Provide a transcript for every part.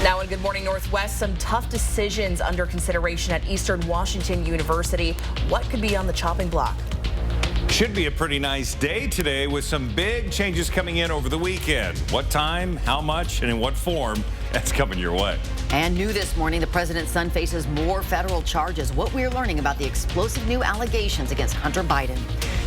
Now in Good Morning Northwest, some tough decisions under consideration at Eastern Washington University. What could be on the chopping block? Should be a pretty nice day today with some big changes coming in over the weekend. What time, how much, and in what form, that's coming your way. And new this morning, the president's son faces more federal charges. What we're learning about the explosive new allegations against Hunter Biden.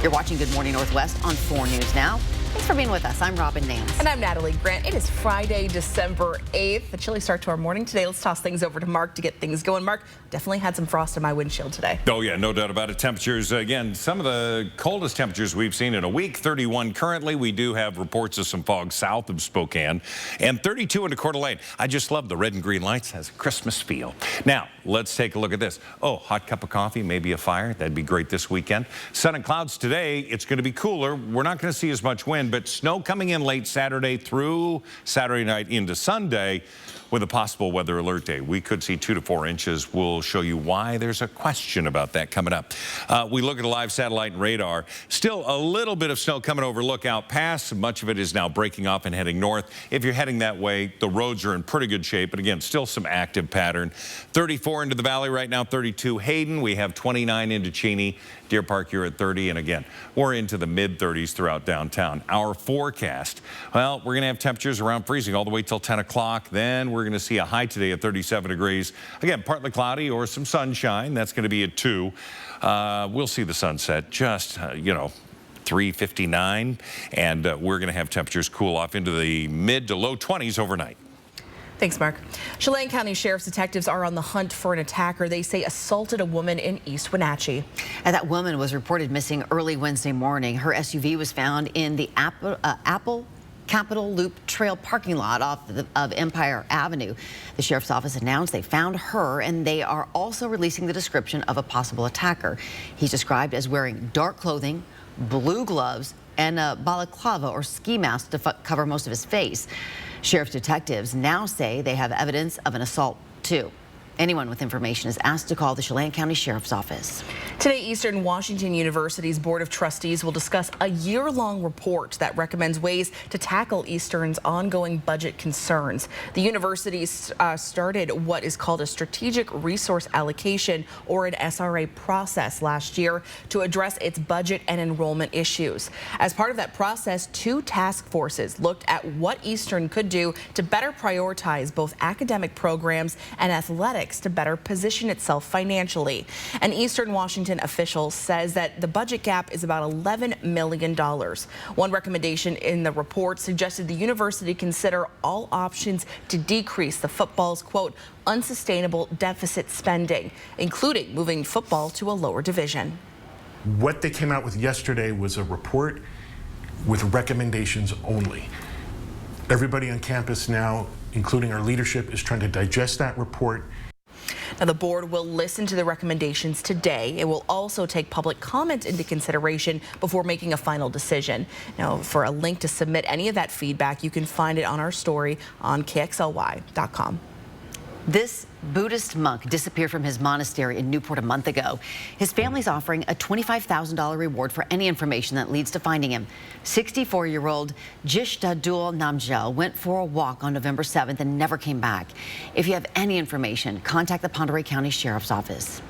You're watching Good Morning Northwest on 4 News Now. Thanks for being with us. I'm Robin Nance. And I'm Natalie Grant. It is Friday, December 8th. A chilly start to our morning today. Let's toss things over to Mark to get things going. Mark, definitely had some frost in my windshield today. Oh, yeah, no doubt about it. Temperatures, again, some of the coldest temperatures we've seen in a week. 31 currently. We do have reports of some fog south of Spokane. And 32 into Coeur d'Alene. I just love the red and green lights. Has a Christmas feel. Now, let's take a look at this. Oh, hot cup of coffee, maybe a fire. That'd be great this weekend. Sun and clouds today. It's going to be cooler. We're not going to see as much wind, but snow coming in late Saturday through Saturday night into Sunday with a possible weather alert day. We could see 2 to 4 inches. We'll show you why there's a question about that coming up. We look at a live satellite and radar. Still a little bit of snow coming over Lookout Pass. Much of it is now breaking off and heading north. If you're heading that way, the roads are in pretty good shape. But again, still some active pattern. 34 into the valley right now, 32 Hayden. We have 29 into Cheney. Deer Park, you're at 30. And again, we're into the mid-30s throughout downtown. Our forecast, well, we're going to have temperatures around freezing all the way till 10 o'clock. Then we're going to see a high today at 37 degrees. Again, partly cloudy or some sunshine. That's going to be at 2. We'll see the sunset just, 3:59. And we're going to have temperatures cool off into the mid to low 20s overnight. Thanks, Mark. Chelan County Sheriff's detectives are on the hunt for an attacker they say assaulted a woman in East Wenatchee. And that woman was reported missing early Wednesday morning. Her SUV was found in the Apple Capitol Loop Trail parking lot of Empire Avenue. The sheriff's office announced they found her, and they are also releasing the description of a possible attacker. He's described as wearing dark clothing, blue gloves, and a balaclava or ski mask to cover most of his face. Sheriff's detectives now say they have evidence of an assault, too. Anyone with information is asked to call the Chelan County Sheriff's Office. Today, Eastern Washington University's Board of Trustees will discuss a year-long report that recommends ways to tackle Eastern's ongoing budget concerns. The university started what is called a strategic resource allocation, or an SRA, process last year to address its budget and enrollment issues. As part of that process, 2 task forces looked at what Eastern could do to better prioritize both academic programs and athletics to better position itself financially. An Eastern Washington official says that the budget gap is about $11 million. One recommendation in the report suggested the university consider all options to decrease the football's, quote, unsustainable deficit spending, including moving football to a lower division. What they came out with yesterday was a report with recommendations only. Everybody on campus now, including our leadership, is trying to digest that report. Now, the board will listen to the recommendations today. It will also take public comment into consideration before making a final decision. Now, for a link to submit any of that feedback, you can find it on our story on KXLY.com. This Buddhist monk disappeared from his monastery in Newport a month ago. His family's offering a $25,000 reward for any information that leads to finding him. 64-year-old Jishtadul Namgyal went for a walk on November 7th and never came back. If you have any information, contact the Pend Oreille County Sheriff's Office.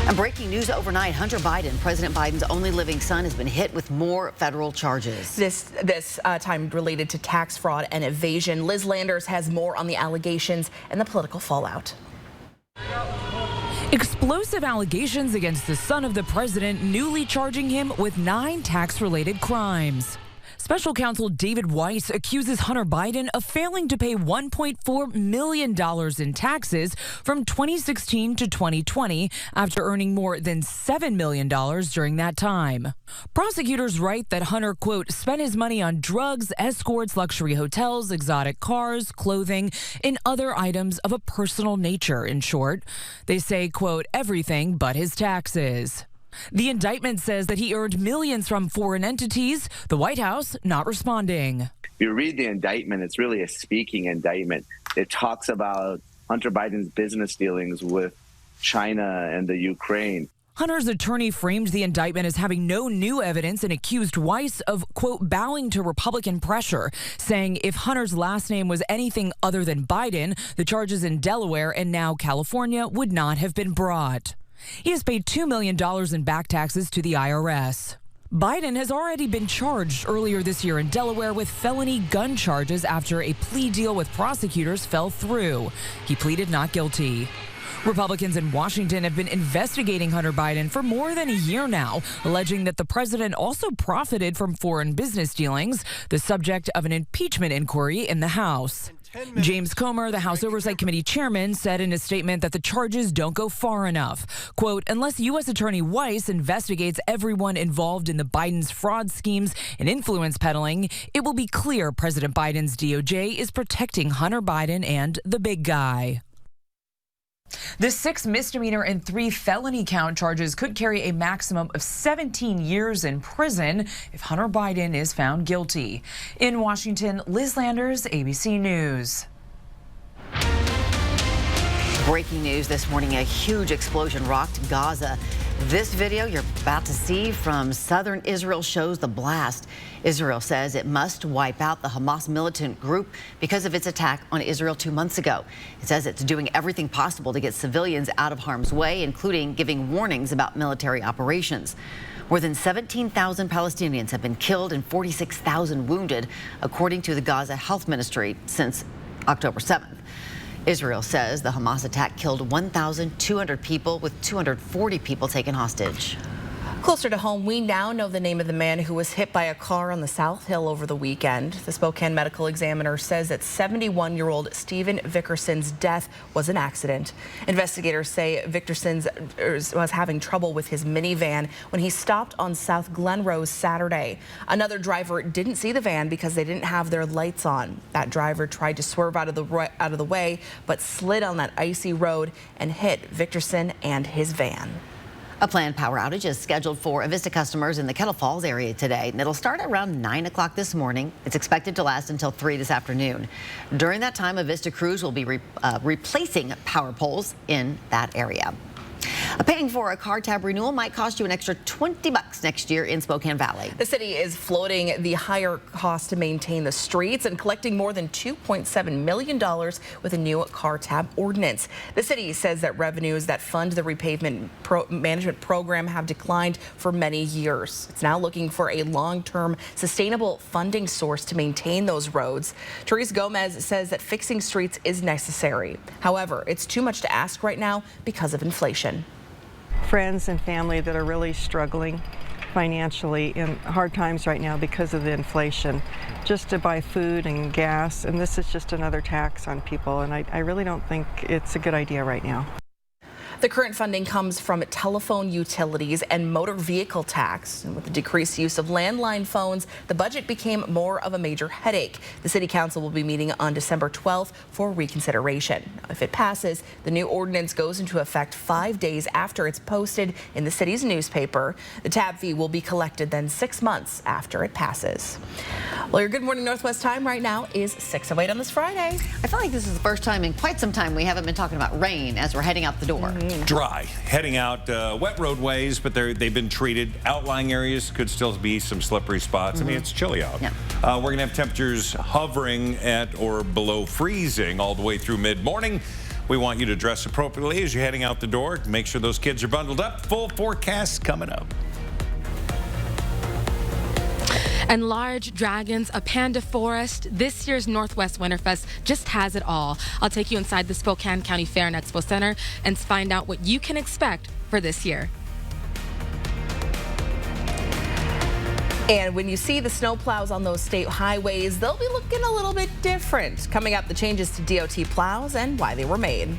And breaking news overnight, Hunter Biden, President Biden's only living son, has been hit with more federal charges. This time related to tax fraud and evasion. Liz Landers has more on the allegations and the political fallout. Explosive allegations against the son of the president, newly charging him with 9 tax-related crimes. Special counsel David Weiss accuses Hunter Biden of failing to pay $1.4 million in taxes from 2016 to 2020 after earning more than $7 million during that time. Prosecutors write that Hunter, quote, spent his money on drugs, escorts, luxury hotels, exotic cars, clothing, and other items of a personal nature, in short. They say, quote, everything but his taxes. The indictment says that he earned millions from foreign entities, the White House not responding. If you read the indictment, it's really a speaking indictment. It talks about Hunter Biden's business dealings with China and the Ukraine. Hunter's attorney framed the indictment as having no new evidence and accused Weiss of, quote, bowing to Republican pressure, saying if Hunter's last name was anything other than Biden, the charges in Delaware and now California would not have been brought. He has paid $2 million in back taxes to the IRS. Biden has already been charged earlier this year in Delaware with felony gun charges after a plea deal with prosecutors fell through. He pleaded not guilty. Republicans in Washington have been investigating Hunter Biden for more than a year now, alleging that the president also profited from foreign business dealings, the subject of an impeachment inquiry in the House. James Comer, the House Oversight Committee chairman, said in a statement that the charges don't go far enough. Quote, unless U.S. Attorney Weiss investigates everyone involved in the Biden's fraud schemes and influence peddling, it will be clear President Biden's DOJ is protecting Hunter Biden and the big guy. The 6 misdemeanor and 3 felony count charges could carry a maximum of 17 years in prison if Hunter Biden is found guilty. In Washington, Liz Landers, ABC News. Breaking news this morning, a huge explosion rocked Gaza. This video you're about to see from southern Israel shows the blast. Israel says it must wipe out the Hamas militant group because of its attack on Israel 2 months ago. It says it's doing everything possible to get civilians out of harm's way, including giving warnings about military operations. More than 17,000 Palestinians have been killed and 46,000 wounded, according to the Gaza Health Ministry, since October 7th. Israel says the Hamas attack killed 1,200 people, with 240 people taken hostage. Closer to home, we now know the name of the man who was hit by a car on the South Hill over the weekend. The Spokane Medical Examiner says that 71-year-old Stephen Vickerson's death was an accident. Investigators say Vickerson was having trouble with his minivan when he stopped on South Glenrose Saturday. Another driver didn't see the van because they didn't have their lights on. That driver tried to swerve out of the way, but slid on that icy road and hit Vickerson and his van. A planned power outage is scheduled for Avista customers in the Kettle Falls area today, and it'll start around 9 o'clock this morning. It's expected to last until 3 this afternoon. During that time, Avista crews will be replacing power poles in that area. Paying for a car tab renewal might cost you an extra $20 next year in Spokane Valley. The city is floating the higher cost to maintain the streets and collecting more than $2.7 million with a new car tab ordinance. The city says that revenues that fund the repavement management program have declined for many years. It's now looking for a long-term sustainable funding source to maintain those roads. Therese Gomez says that fixing streets is necessary. However, it's too much to ask right now because of inflation. Friends and family that are really struggling financially in hard times right now because of the inflation, just to buy food and gas, and this is just another tax on people, and I really don't think it's a good idea right now. The current funding comes from telephone utilities and motor vehicle tax. And with the decreased use of landline phones, the budget became more of a major headache. The City Council will be meeting on December 12th for reconsideration. If it passes, the new ordinance goes into effect 5 days after it's posted in the city's newspaper. The tab fee will be collected then 6 months after it passes. Well, your Good Morning Northwest time right now is 6:08 on this Friday. I feel like this is the first time in quite some time we haven't been talking about rain as we're heading out the door. Dry. Heading out wet roadways, but they've been treated. Outlying areas could still be some slippery spots. I mean, it's chilly out. Yeah. We're going to have temperatures hovering at or below freezing all the way through mid-morning. We want you to dress appropriately as you're heading out the door. Make sure those kids are bundled up. Full forecast coming up. And large dragons, a panda forest. This year's Northwest Winterfest just has it all. I'll take you inside the Spokane County Fair and Expo Center and find out what you can expect for this year. And when you see the snowplows on those state highways, they'll be looking a little bit different. Coming up, the changes to DOT plows and why they were made.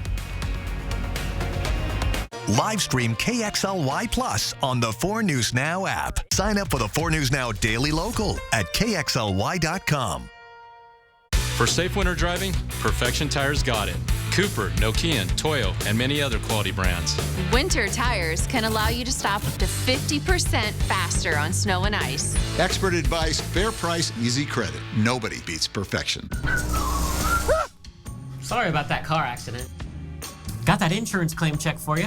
Live stream KXLY Plus on the 4 News Now app. Sign up for the 4 News Now Daily Local at KXLY.com. For safe winter driving, Perfection Tires got it. Cooper, Nokian, Toyo, and many other quality brands. Winter tires can allow you to stop up to 50% faster on snow and ice. Expert advice, fair price, easy credit. Nobody beats Perfection. Sorry about that car accident. Got that insurance claim check for you.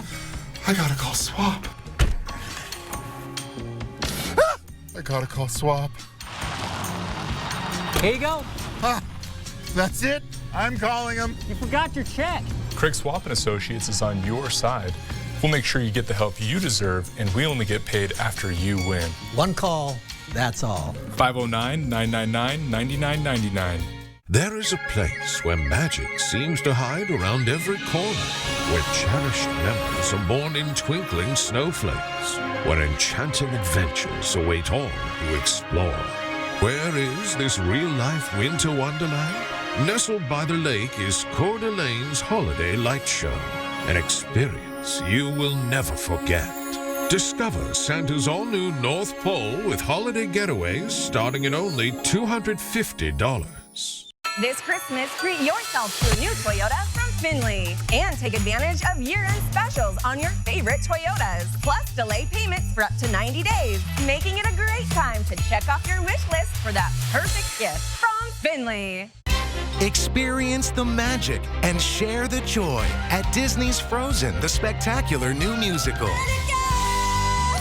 I gotta call Swap. I gotta call Swap. Here you go. That's it? I'm calling him. You forgot your check. Craig Swap & Associates is on your side. We'll make sure you get the help you deserve, and we only get paid after you win. One call, that's all. 509-999-9999. There is a place where magic seems to hide around every corner, where cherished memories are born in twinkling snowflakes, where enchanting adventures await all who explore. Where is this real-life winter wonderland? Nestled by the lake is Coeur d'Alene's Holiday Light Show, an experience you will never forget. Discover Santa's all-new North Pole with holiday getaways starting at only $250. This Christmas, treat yourself to a new Toyota from Finley and take advantage of year-end specials on your favorite Toyotas. Plus, delay payments for up to 90 days, making it a great time to check off your wish list for that perfect gift from Finley. Experience the magic and share the joy at Disney's Frozen, the spectacular new musical.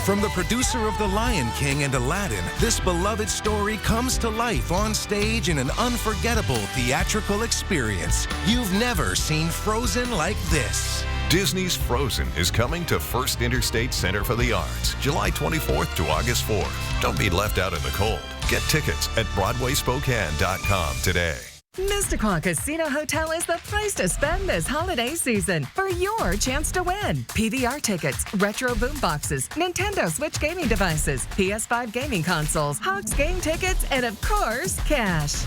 From the producer of The Lion King and Aladdin, this beloved story comes to life on stage in an unforgettable theatrical experience. You've never seen Frozen like this. Disney's Frozen is coming to First Interstate Center for the Arts, July 24th to August 4th. Don't be left out in the cold. Get tickets at BroadwaySpokane.com today. Mr. Casino Hotel is the place to spend this holiday season for your chance to win. PVR tickets, retro boom boxes, Nintendo Switch gaming devices, PS5 gaming consoles, Hawks game tickets, and of course, cash.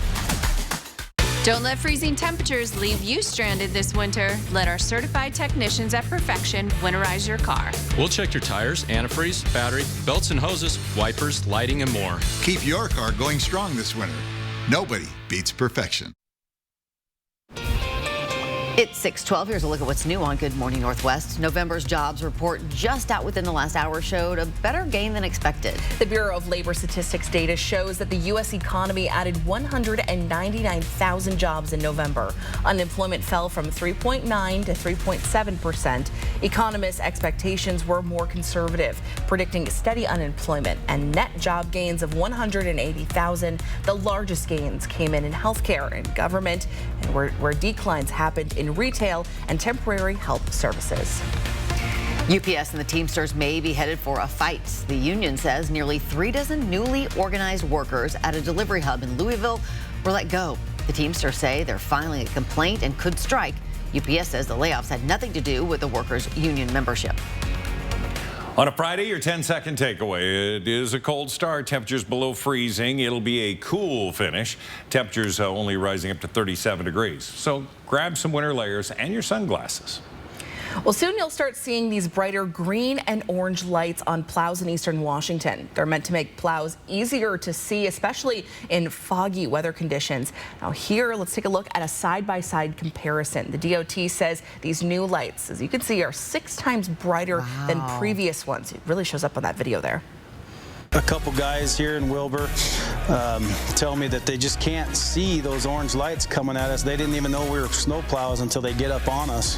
Don't let freezing temperatures leave you stranded this winter. Let our certified technicians at Perfection winterize your car. We'll check your tires, antifreeze, battery, belts and hoses, wipers, lighting, and more. Keep your car going strong this winter. Nobody beats Perfection. It's 6:12. Here's a look at what's new on Good Morning Northwest. November's jobs report just out within the last hour showed a better gain than expected. The Bureau of Labor Statistics data shows that the U.S. economy added 199,000 jobs in November. Unemployment fell from 3.9 to 3.7%. Economists' expectations were more conservative, predicting steady unemployment and net job gains of 180,000. The largest gains came in healthcare and government, and where declines happened in retail and temporary health services. UPS and the Teamsters may be headed for a fight. The union says nearly 3 dozen newly organized workers at a delivery hub in Louisville were let go. The Teamsters say they're filing a complaint and could strike. UPS says the layoffs had nothing to do with the workers' union membership. On a Friday, your 10-second takeaway. It is a cold start. Temperatures below freezing. It'll be a cool finish. Temperatures only rising up to 37 degrees. So grab some winter layers and your sunglasses. Well, soon you'll start seeing these brighter green and orange lights on plows in eastern Washington. They're meant to make plows easier to see, especially in foggy weather conditions. Now here, let's take a look at a side-by-side comparison. The DOT says these new lights, as you can see, are 6 times brighter than previous ones. It really shows up on that video there. A couple guys here in Wilbur tell me that they just can't see those orange lights coming at us. They didn't even know we were snowplows until they get up on us.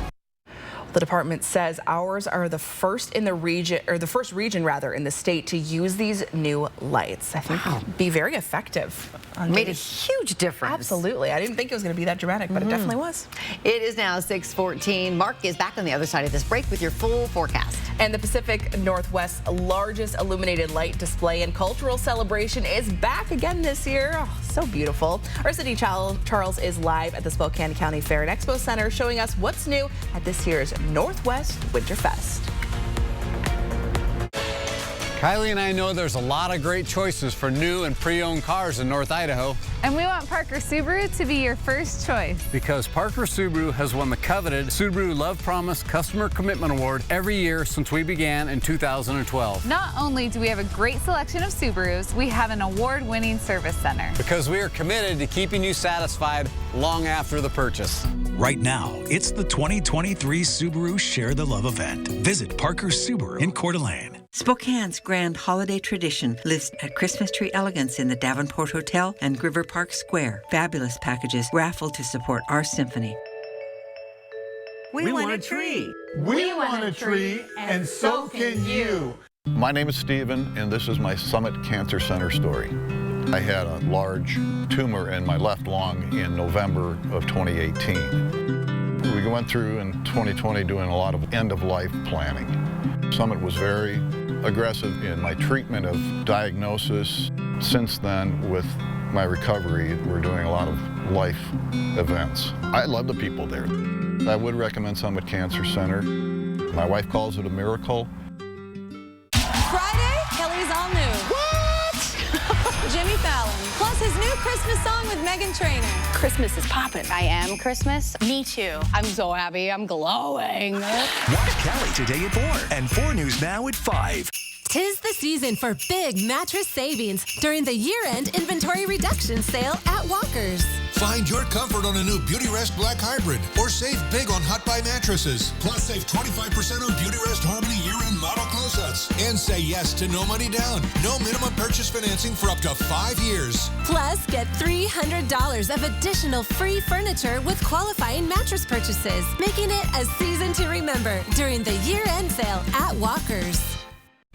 The department says ours are the first in the region, or the first region rather, in the state to use these new lights. I think be very effective. Made a huge difference. Absolutely. I didn't think it was going to be that dramatic, but it definitely was. It is now 6:14. Mark is back on the other side of this break with your full forecast. And the Pacific Northwest's largest illuminated light display and cultural celebration is back again this year. Oh, so beautiful. Our City Charles is live at the Spokane County Fair and Expo Center, showing us what's new at this year's Northwest Winterfest. Kylie and I know there's a lot of great choices for new and pre-owned cars in North Idaho. And we want Parker Subaru to be your first choice. Because Parker Subaru has won the coveted Subaru Love Promise Customer Commitment Award every year since we began in 2012. Not only do we have a great selection of Subarus, we have an award-winning service center. Because we are committed to keeping you satisfied long after the purchase. Right now, it's the 2023 Subaru Share the Love event. Visit Parker Subaru in Coeur d'Alene. Spokane's grand holiday tradition lives at Christmas Tree Elegance in the Davenport Hotel and River Park Square. Fabulous packages raffled to support our symphony. We want a tree. We want a tree, and so can you. My name is Stephen, and this is my Summit Cancer Center story. I had a large tumor in my left lung in November of 2018. We went through in 2020 doing a lot of end-of-life planning. Summit was very aggressive in my treatment of diagnosis. Since then, with my recovery, we're doing a lot of life events. I love the people there. I would recommend Summit Cancer Center. My wife calls it a miracle. Friday, Kelly's all new. What? Jimmy Fallon. Plus his new Christmas song with Meghan Trainor. Christmas is popping. I am Christmas. Me too. I'm so happy. I'm glowing. Watch Kelly today at 4 and 4 News Now at 5. 'Tis the season for big mattress savings during the year-end inventory reduction sale at Walker's. Find your comfort on a new Beautyrest Black Hybrid or save big on Hot Buy mattresses. Plus save 25% on Beautyrest Harmony year-end model close-ups. And say yes to no money down. No minimum purchase financing for up to 5 years. Plus, get $300 of additional free furniture with qualifying mattress purchases, making it a season to remember during the year-end sale at Walker's.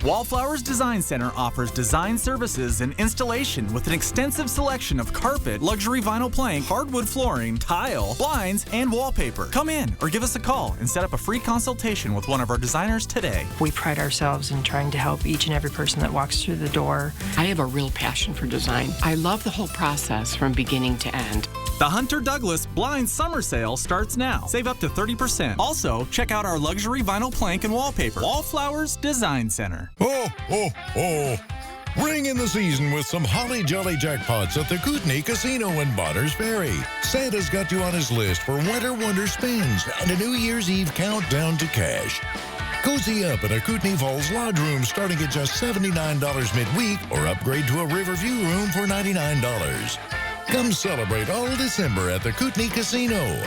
Wallflowers Design Center offers design services and installation with an extensive selection of carpet, luxury vinyl plank, hardwood flooring, tile, blinds, and wallpaper. Come in or give us a call and set up a free consultation with one of our designers today. We pride ourselves in trying to help each and every person that walks through the door. I have a real passion for design. I love the whole process from beginning to end. The Hunter Douglas Blind Summer Sale starts now. Save up to 30%. Also, check out our luxury vinyl plank and wallpaper. Wallflowers Design Center. Oh, oh, oh. Ring in the season with some Holly Jolly jackpots at the Kootenai Casino in Bonners Ferry. Santa's got you on his list for Winter Wonder spins and a New Year's Eve countdown to cash. Cozy up in a Kootenai Falls Lodge room starting at just $79 midweek or upgrade to a Riverview room for $99. Come celebrate all December at the Kootenai Casino.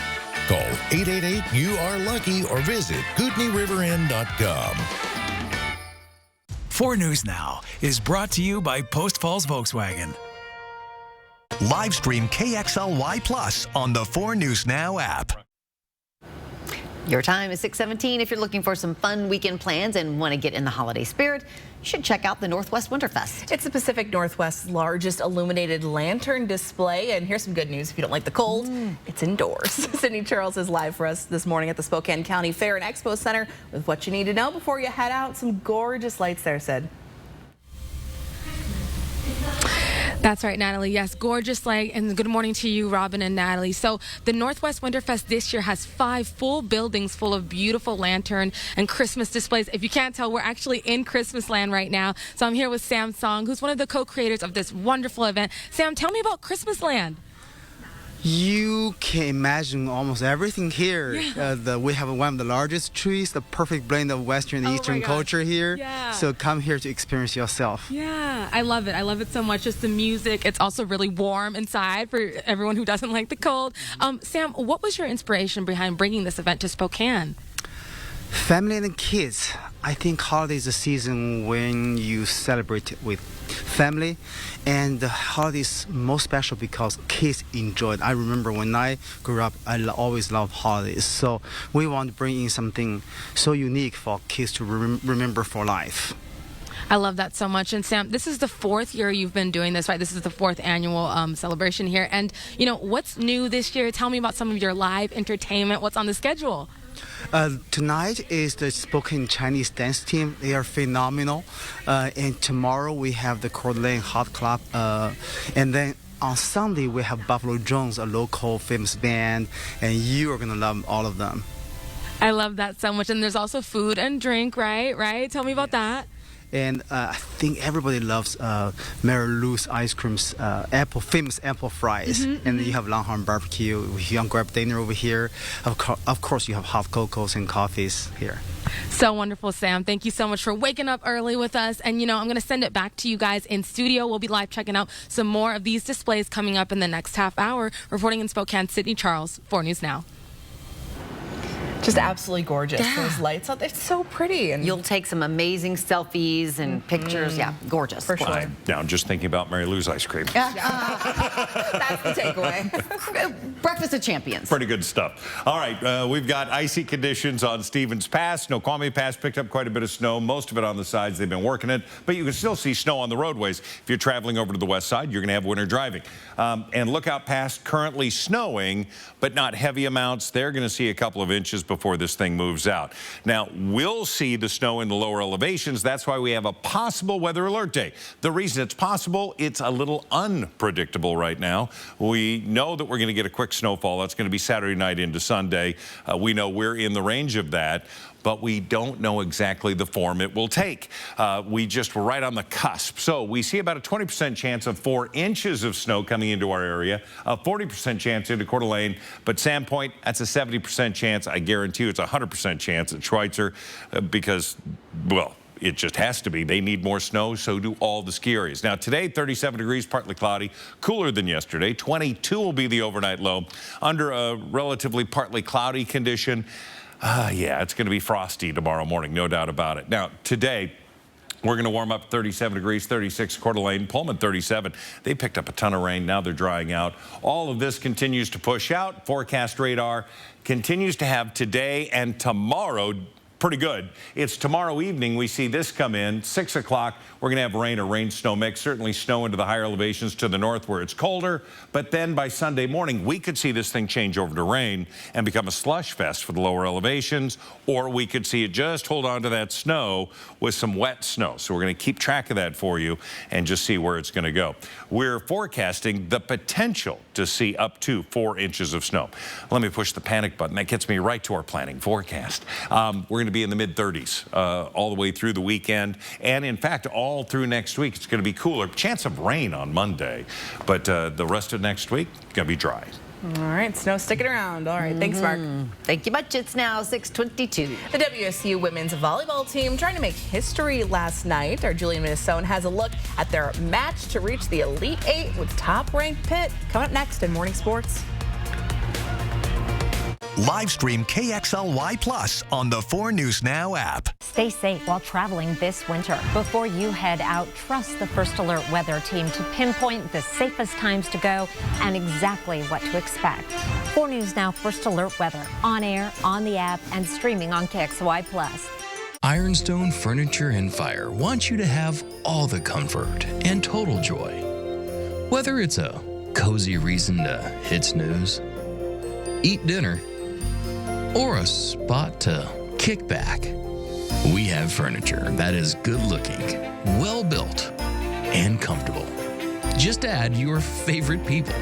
Call 888-YOU-ARE-LUCKY or visit KootenaiRiverInn.com. 4 News Now is brought to you by Post Falls Volkswagen. Live stream KXLY Plus on the 4 News Now app. Your time is 6:17. If you're looking for some fun weekend plans and want to get in the holiday spirit, you should check out the Northwest Winterfest. It's the Pacific Northwest's largest illuminated lantern display. And here's some good news if you don't like the cold. It's indoors. Sydney Charles is live for us this morning at the Spokane County Fair and Expo Center with what you need to know before you head out. Some gorgeous lights there, Sid. That's right, Natalie. Yes, gorgeous light. And good morning to you, Robin and Natalie. So the Northwest Winterfest this year has 5 full buildings full of beautiful lantern and Christmas displays. If you can't tell, we're actually in Christmas land right now. So I'm here with Sam Song, who's one of the co-creators of this wonderful event. Sam, tell me about Christmas land. You can imagine almost everything here. Yeah. We have one of the largest trees, the perfect blend of Western and Eastern culture here. Yeah. So come here to experience yourself. Yeah, I love it. I love it so much. Just the music. It's also really warm inside for everyone who doesn't like the cold. Sam, what was your inspiration behind bringing this event to Spokane? Family and kids. I think holiday is a season when you celebrate with family, and the holiday is most special because kids enjoy it. I remember when I grew up, I always loved holidays. So we want to bring in something so unique for kids to remember for life. I love that so much. And Sam, this is the 4th year you've been doing this, right? This is the 4th annual celebration here. And, you know, what's new this year? Tell me about some of your live entertainment. What's on the schedule? Tonight is the Spokane Chinese dance team. They are phenomenal. And tomorrow we have the Coeur d'Alene Hot Club. And then on Sunday we have Buffalo Jones, a local famous band. And you are going to love all of them. I love that so much. And there's also food and drink, right? Tell me about that. And I think everybody loves Mary Lou's ice creams, famous apple fries. And you have Longhorn Barbecue. You can grab dinner over here. Of course, you have hot cocos and coffees here. So wonderful, Sam. Thank you so much for waking up early with us. And, you know, I'm going to send it back to you guys in studio. We'll be live checking out some more of these displays coming up in the next half hour. Reporting in Spokane, Sydney Charles, 4 News Now. Just absolutely gorgeous. Those lights out there, it's so pretty. And you'll take some amazing selfies and pictures. Yeah, gorgeous. For sure. Now I'm just thinking about Mary Lou's ice cream. That's the takeaway. Breakfast of Champions. Pretty good stuff. All right, we've got icy conditions on Stevens Pass. Snoqualmie Pass picked up quite a bit of snow, most of it on the sides. They've been working it, but you can still see snow on the roadways. If you're traveling over to the west side, you're going to have winter driving. And Lookout Pass currently snowing, but not heavy amounts. They're going to see a couple of inches before this thing moves out. Now, we'll see the snow in the lower elevations. That's why we have a possible weather alert day. The reason it's possible, it's a little unpredictable right now. We know that we're going to get a quick snowfall. That's going to be Saturday night into Sunday. We know we're in the range of that, but we don't know exactly the form it will take. We're right on the cusp. So we see about a 20% chance of 4 inches of snow coming into our area, a 40% chance into Coeur d'Alene, but Sandpoint, that's a 70% chance. I guarantee you it's a 100% chance at Schweitzer because, well, it just has to be. They need more snow, so do all the ski areas. Now, today, 37 degrees, partly cloudy, cooler than yesterday. 22 will be the overnight low under a relatively partly cloudy condition. Yeah, it's going to be frosty tomorrow morning, no doubt about it. Now, today, we're going to warm up 37 degrees, 36 Coeur d'Alene, Pullman 37. They picked up a ton of rain. Now they're drying out. All of this continues to push out. Forecast radar continues to have today and tomorrow pretty good. It's tomorrow evening we see this come in, 6 o'clock. We're going to have rain or rain-snow mix, certainly snow into the higher elevations to the north where it's colder. But then by Sunday morning, we could see this thing change over to rain and become a slush fest for the lower elevations, or we could see it just hold on to that snow with some wet snow. So we're going to keep track of that for you and just see where it's going to go. We're forecasting the potential to see up to 4 inches of snow. Let me push the panic button. That gets me right to our planning forecast. We're going to be in the mid-30s all the way through the weekend. And in fact, all through next week, it's going to be cooler. Chance of rain on Monday, but the rest of next week, going to be dry. All right, snow sticking around. All right, thanks, Mark. Thank you much. It's now 6:22. The WSU women's volleyball team trying to make history last night. Our Julian Minnesota has a look at their match to reach the Elite Eight with top-ranked Pitt. Coming up next in Morning Sports. Live stream KXLY Plus on the 4 News Now app. Stay safe while traveling this winter. Before you head out, trust the First Alert weather team to pinpoint the safest times to go and exactly what to expect. 4 News Now First Alert weather on air, on the app, and streaming on KXLY Plus. Ironstone Furniture and Fire wants you to have all the comfort and total joy. Whether it's a cozy reason to hit snooze, eat dinner, or a spot to kick back, we have furniture that is good looking, well built, and comfortable. Just add your favorite people.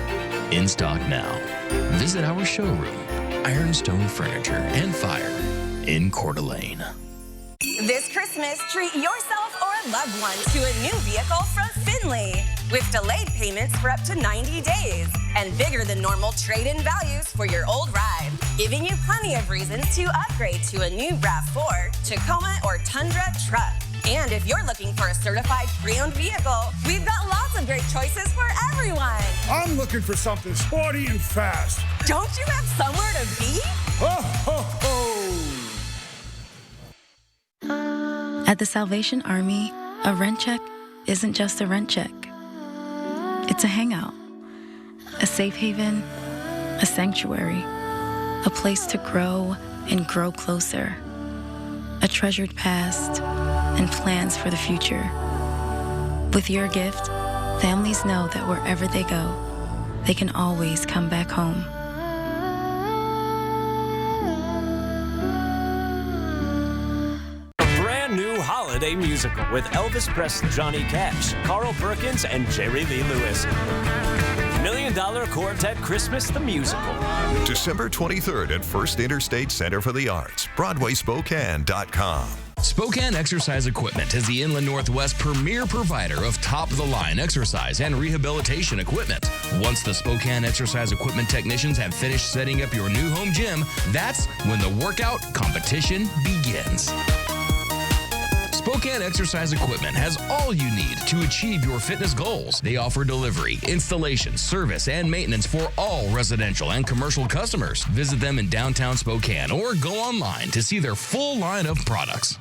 In stock now. Visit our showroom, Ironstone Furniture and Fire in Coeur d'Alene. This Christmas, treat yourself or a loved one to a new vehicle from Finley. With delayed payments for up to 90 days and bigger than normal trade-in values for your old ride, giving you plenty of reasons to upgrade to a new RAV4, Tacoma, or Tundra truck. And if you're looking for a certified pre-owned vehicle, we've got lots of great choices for everyone. I'm looking for something sporty and fast. Don't you have somewhere to be? Ho, ho, ho! At the Salvation Army, a rent check isn't just a rent check. It's a hangout, a safe haven, a sanctuary, a place to grow and grow closer, a treasured past, and plans for the future. With your gift, families know that wherever they go, they can always come back home. New holiday musical with Elvis Presley, Johnny Cash, Carl Perkins, and Jerry Lee Lewis. $1 Million Quartet Christmas the Musical. December 23rd at First Interstate Center for the Arts, BroadwaySpokane.com. Spokane Exercise Equipment is the Inland Northwest premier provider of top-of-the-line exercise and rehabilitation equipment. Once the Spokane Exercise Equipment technicians have finished setting up your new home gym, that's when the workout competition begins. Spokane Exercise Equipment has all you need to achieve your fitness goals. They offer delivery, installation, service, and maintenance for all residential and commercial customers. Visit them in downtown Spokane or go online to see their full line of products.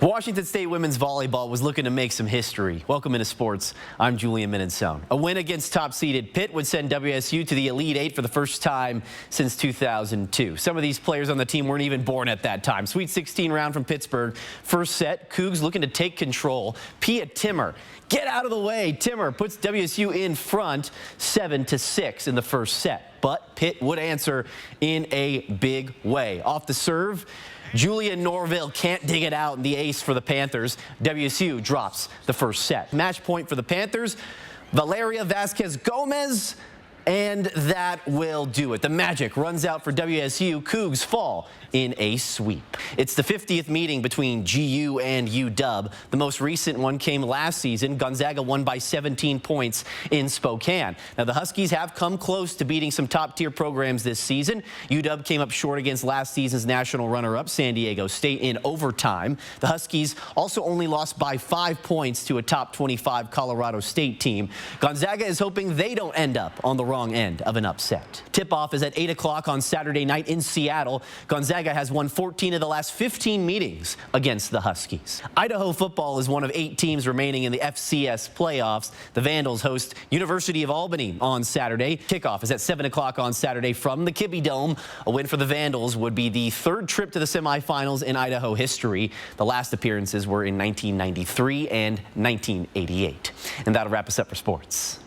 Washington State women's volleyball was looking to make some history. Welcome into sports. I'm Julian Minensone. A win against top-seeded Pitt would send WSU to the Elite Eight for the first time since 2002. Some of these players on the team weren't even born at that time. Sweet 16 round from Pittsburgh. First set, Cougs looking to take control. Pia Timmer, get out of the way. Timmer puts WSU in front 7-6 in the first set. But Pitt would answer in a big way. Off the serve, Julia Norville can't dig it out, and the ace for the Panthers. WSU drops the first set. Match point for the Panthers, Valeria Vasquez Gomez, and that will do it. The magic runs out for WSU. Cougs fall in a sweep. It's the 50th meeting between GU and UW. The most recent one came last season. Gonzaga won by 17 points in Spokane. Now, the Huskies have come close to beating some top-tier programs this season. UW came up short against last season's national runner-up, San Diego State, in overtime. The Huskies also only lost by 5 points to a top 25 Colorado State team. Gonzaga is hoping they don't end up on the wrong end of an upset. Tip-off is at 8 o'clock on Saturday night in Seattle. Gonzaga has won 14 of the last 15 meetings against the Huskies. Idaho football is one of 8 teams remaining in the FCS playoffs. The Vandals host University of Albany on Saturday. Kickoff is at 7 o'clock on Saturday from the Kibbe Dome. A win for the Vandals would be the 3rd trip to the semifinals in Idaho history. The last appearances were in 1993 and 1988. And that'll wrap us up for sports.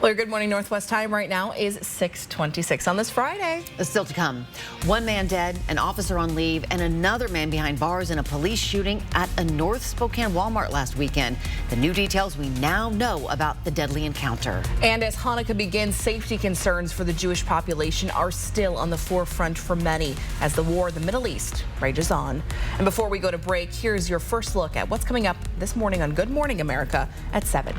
Well, your Good Morning Northwest time right now is 6:26 on this Friday. Still to come. 1 man dead, an officer on leave, and another man behind bars in a police shooting at a North Spokane Walmart last weekend. The new details we now know about the deadly encounter. And as Hanukkah begins, safety concerns for the Jewish population are still on the forefront for many as the war in the Middle East rages on. And before we go to break, here's your first look at what's coming up this morning on Good Morning America at 7.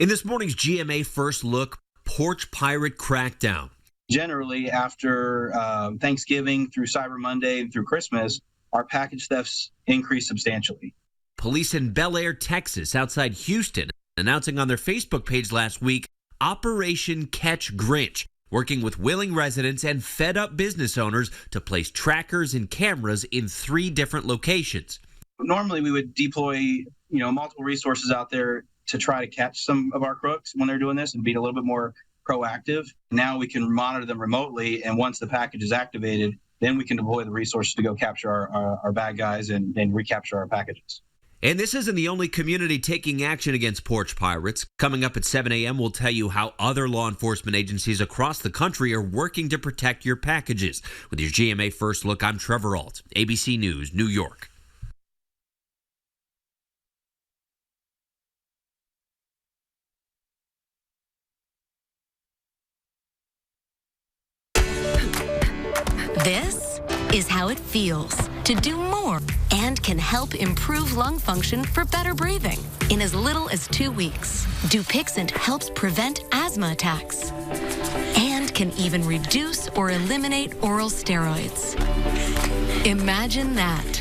In this morning's GMA First Look, porch pirate crackdown. Generally, after Thanksgiving through Cyber Monday and through Christmas, our package thefts increase substantially. Police in Bel Air, Texas, outside Houston, announcing on their Facebook page last week, Operation Catch Grinch, working with willing residents and fed-up business owners to place trackers and cameras in 3 different locations. Normally, we would deploy, multiple resources out there to try to catch some of our crooks when they're doing this and be a little bit more proactive. Now we can monitor them remotely, and once the package is activated, then we can deploy the resources to go capture our bad guys and recapture our packages. And this isn't the only community taking action against porch pirates. Coming up at 7 a.m., we'll tell you how other law enforcement agencies across the country are working to protect your packages. With your GMA First Look, I'm Trevor Ault, ABC News, New York. This is how it feels to do more and can help improve lung function for better breathing in as little as 2 weeks. Dupixent helps prevent asthma attacks and can even reduce or eliminate oral steroids. Imagine that.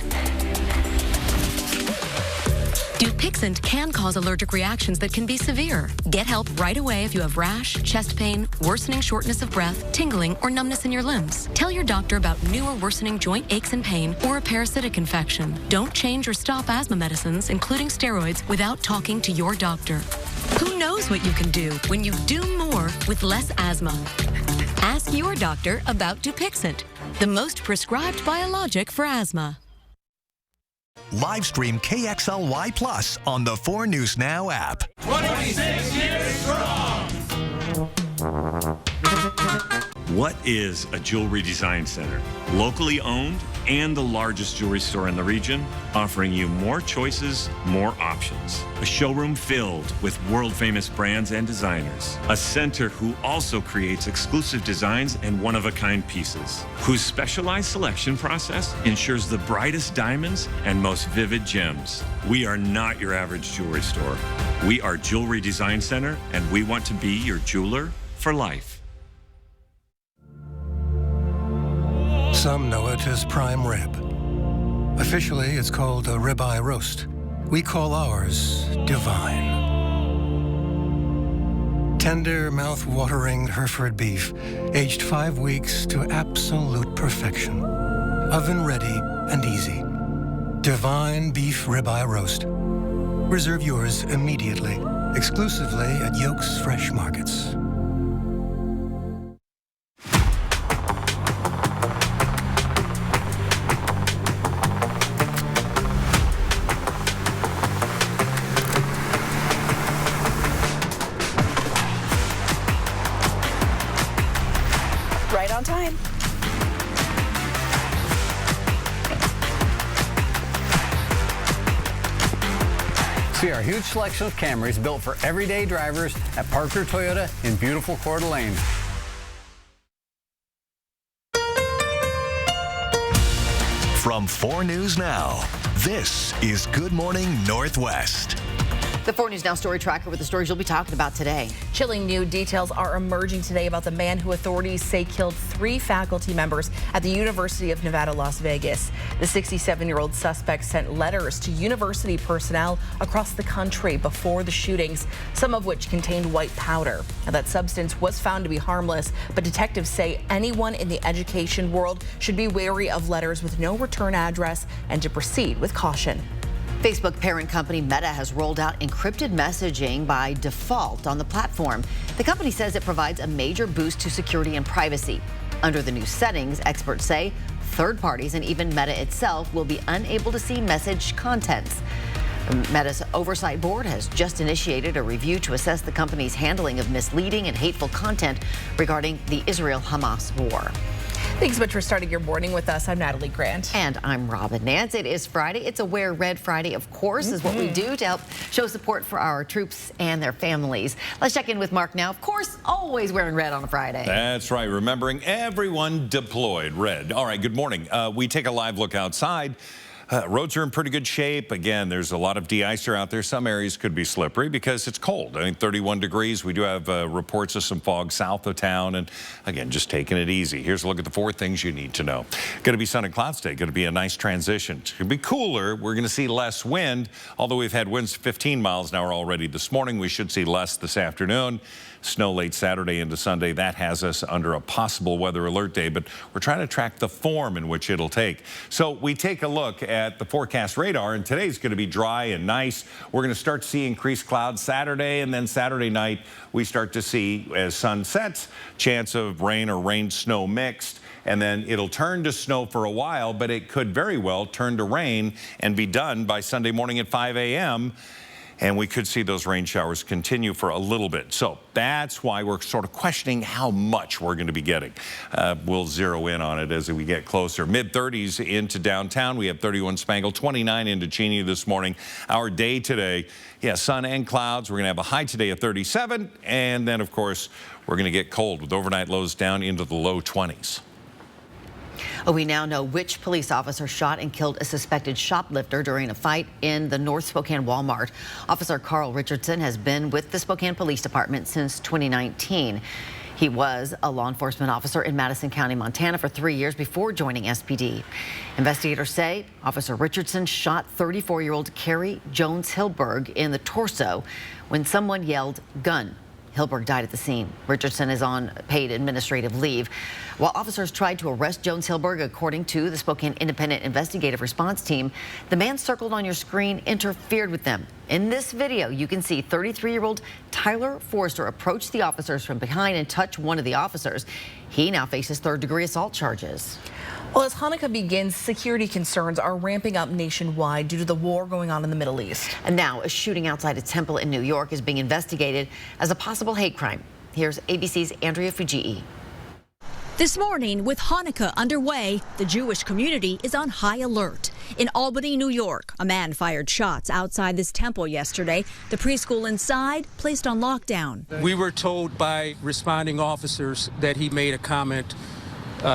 Dupixent can cause allergic reactions that can be severe. Get help right away if you have rash, chest pain, worsening shortness of breath, tingling, or numbness in your limbs. Tell your doctor about new or worsening joint aches and pain or a parasitic infection. Don't change or stop asthma medicines, including steroids, without talking to your doctor. Who knows what you can do when you do more with less asthma? Ask your doctor about Dupixent, the most prescribed biologic for asthma. Live stream KXLY Plus on the 4 News Now app. 26 years strong. What is a jewelry design center? Locally owned and the largest jewelry store in the region, offering you more choices, more options. A showroom filled with world-famous brands and designers. A center who also creates exclusive designs and one-of-a-kind pieces. Whose specialized selection process ensures the brightest diamonds and most vivid gems. We are not your average jewelry store. We are Jewelry Design Center, and we want to be your jeweler for life. Some know it as prime rib. Officially, it's called a ribeye roast. We call ours divine. Tender, mouth-watering Hereford beef, aged 5 weeks to absolute perfection. Oven-ready and easy. Divine beef ribeye roast. Reserve yours immediately, exclusively at Yolk's Fresh Markets. Right on time. See our huge selection of Camrys built for everyday drivers at Parker Toyota in beautiful Coeur d'Alene. From 4 News Now, this is Good Morning Northwest. The 4 News Now story tracker with the stories you'll be talking about today. Chilling new details are emerging today about the man who authorities say killed 3 faculty members at the University of Nevada, Las Vegas. The 67-year-old suspect sent letters to university personnel across the country before the shootings, some of which contained white powder. Now, that substance was found to be harmless, but detectives say anyone in the education world should be wary of letters with no return address and to proceed with caution. Facebook parent company Meta has rolled out encrypted messaging by default on the platform. The company says it provides a major boost to security and privacy. Under the new settings, experts say third parties and even Meta itself will be unable to see message contents. Meta's oversight board has just initiated a review to assess the company's handling of misleading and hateful content regarding the Israel-Hamas war. Thanks so much for starting your morning with us. I'm Natalie Grant. And I'm Robin Nance. It is Friday. It's a Wear Red Friday, of course, is what we do to help show support for our troops and their families. Let's check in with Mark now. Of course, always wearing red on a Friday. That's right. Remembering everyone deployed red. All right, good morning. We take a live look outside. Roads are in pretty good shape. Again, there's a lot of de-icer out there. Some areas could be slippery because it's cold. I mean, 31 degrees. We do have reports of some fog south of town. And again, just taking it easy. Here's a look at the 4 things you need to know. Going to be sun and clouds today. Going to be a nice transition. It's going to be cooler. We're going to see less wind. Although we've had winds 15 miles an hour already this morning, we should see less this afternoon. Snow late Saturday into Sunday. That has us under a possible weather alert day, but we're trying to track the form in which it'll take. So we take a look at the forecast radar, and today's going to be dry and nice. We're going to start to see increased clouds Saturday, and then Saturday night we start to see, as sun sets, chance of rain or rain-snow mixed. And then it'll turn to snow for a while, but it could very well turn to rain and be done by Sunday morning at 5 a.m. And we could see those rain showers continue for a little bit. So that's why we're sort of questioning how much we're going to be getting. We'll zero in on it as we get closer. Mid-30s into downtown. We have 31 Spangle, 29 into Cheney this morning. Our day today, yeah, sun and clouds. We're going to have a high today of 37. And then, of course, we're going to get cold with overnight lows down into the low 20s. We now know which police officer shot and killed a suspected shoplifter during a fight in the North Spokane Walmart. Officer Carl Richardson has been with the Spokane Police Department since 2019. He was a law enforcement officer in Madison County, Montana for 3 years before joining SPD. Investigators say Officer Richardson shot 34-year-old Carrie Jones Hilberg in the torso when someone yelled, "Gun." Hilberg died at the scene. Richardson is on paid administrative leave. While officers tried to arrest Jones Hilberg, according to the Spokane Independent Investigative Response Team, the man circled on your screen interfered with them. In this video, you can see 33-year-old Tyler Forrester approach the officers from behind and touch one of the officers. He now faces third-degree assault charges. Well, as Hanukkah begins, security concerns are ramping up nationwide due to the war going on in the Middle East. And now a shooting outside a temple in New York is being investigated as a possible hate crime. Here's ABC's Andrea Fujii. This morning, with Hanukkah underway, the Jewish community is on high alert. In Albany, New York, a man fired shots outside this temple yesterday. The preschool inside placed on lockdown. We were told by responding officers that he made a comment,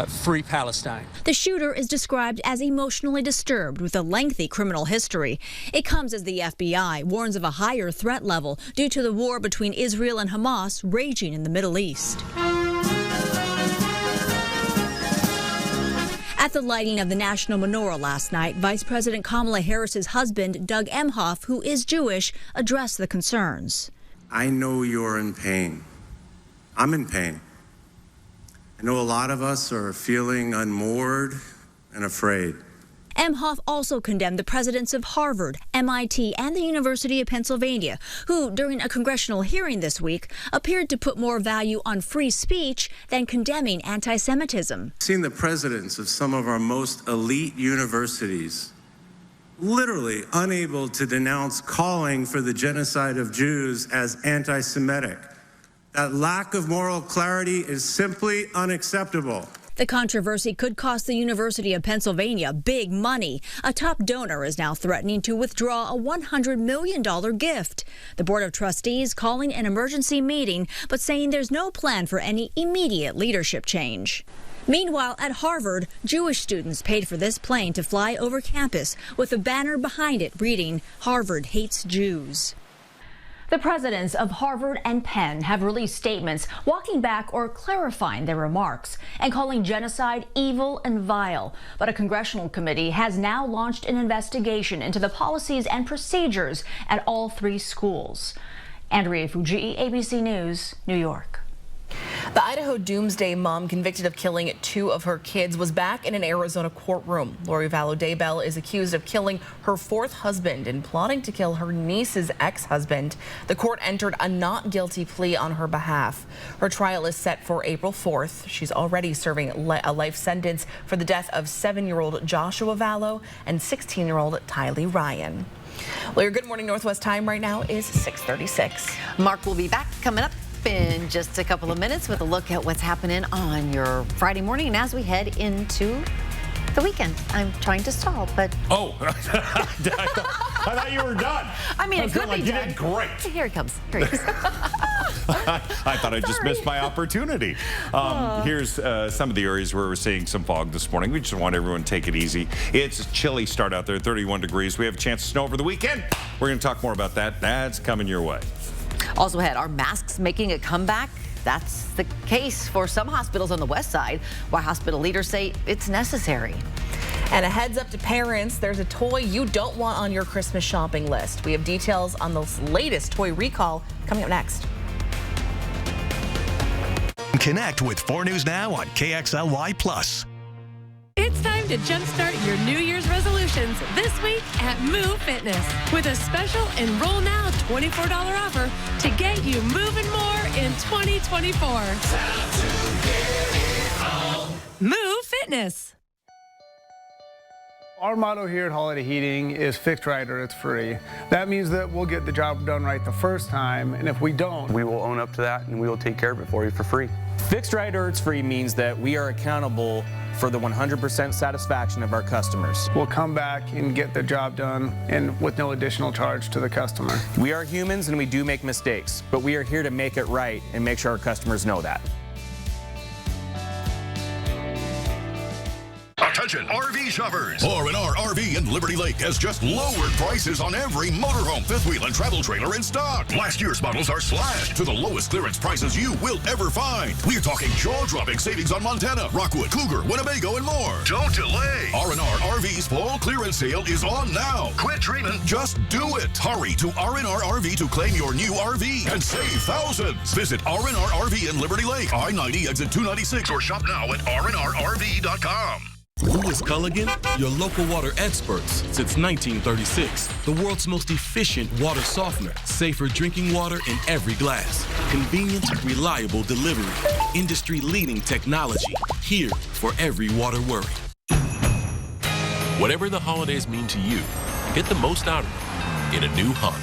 "Free Palestine." The shooter is described as emotionally disturbed with a lengthy criminal history. It comes as the FBI warns of a higher threat level due to the war between Israel and Hamas raging in the Middle East. At the lighting of the National Menorah last night, Vice President Kamala Harris's husband, Doug Emhoff, who is Jewish, addressed the concerns. I know you're in pain. I'm in pain. I know a lot of us are feeling unmoored and afraid. Emhoff also condemned the presidents of Harvard, MIT, and the University of Pennsylvania, who, during a congressional hearing this week, appeared to put more value on free speech than condemning anti-Semitism. I've seen the presidents of some of our most elite universities literally unable to denounce calling for the genocide of Jews as anti-Semitic. That lack of moral clarity is simply unacceptable. The controversy could cost the University of Pennsylvania big money. A top donor is now threatening to withdraw a $100 million gift. The Board of Trustees calling an emergency meeting, but saying there's no plan for any immediate leadership change. Meanwhile, at Harvard, Jewish students paid for this plane to fly over campus with a banner behind it reading, "Harvard hates Jews." The presidents of Harvard and Penn have released statements walking back or clarifying their remarks and calling genocide evil and vile. But a congressional committee has now launched an investigation into the policies and procedures at all three schools. Andrea Fuji, ABC News, New York. The Idaho Doomsday mom convicted of killing two of her kids was back in an Arizona courtroom. Lori Vallow-Daybell is accused of killing her fourth husband and plotting to kill her niece's ex-husband. The court entered a not guilty plea on her behalf. Her trial is set for April 4th. She's already serving a life sentence for the death of 7-year-old Joshua Vallow and 16-year-old Tylee Ryan. Well, your Good Morning Northwest time right now is 6:36. Mark will be back coming up in just a couple of minutes with a look at what's happening on your Friday morning and as we head into the weekend. I'm trying to stall, but... Oh, I thought you were done. I mean, it could be you done. did great. Here he comes. Here he comes. I thought I just missed my opportunity. Here's some of the areas where we're seeing some fog this morning. We just want everyone to take it easy. It's a chilly start out there, 31 degrees. We have a chance of snow over the weekend. We're going to talk more about that. That's coming your way. Also ahead, are masks making a comeback? That's the case for some hospitals on the west side, while hospital leaders say it's necessary. And a heads up to parents, there's a toy you don't want on your Christmas shopping list. We have details on the latest toy recall coming up next. Connect with 4 News Now on KXLY+. It's time to jumpstart your New Year's resolutions this week at Move Fitness with a special Enroll Now $24 offer to get you moving more in 2024. Move Fitness. Our motto here at Holiday Heating is fixed right or it's free. That means that we'll get the job done right the first time, and if we don't, we will own up to that and we will take care of it for you for free. Fixed right or it's free means that we are accountable for the 100% satisfaction of our customers. We'll come back and get the job done and with no additional charge to the customer. We are humans and we do make mistakes, but we are here to make it right and make sure our customers know that. Attention RV shoppers! R&R RV in Liberty Lake has just lowered prices on every motorhome, fifth wheel, and travel trailer in stock. Last year's models are slashed to the lowest clearance prices you will ever find. We're talking jaw-dropping savings on Montana, Rockwood, Cougar, Winnebago, and more. Don't delay! R&R RV's fall clearance sale is on now. Quit dreaming, just do it. Hurry to R&R RV to claim your new RV and save thousands. Visit R&R RV in Liberty Lake, I-90 exit 296, or shop now at rnrrv.com. Lewis Culligan, your local water experts since 1936. The world's most efficient water softener. Safer drinking water in every glass. Convenient, reliable delivery. Industry-leading technology. Here for every water worry. Whatever the holidays mean to you, get the most out of them in a new Honda.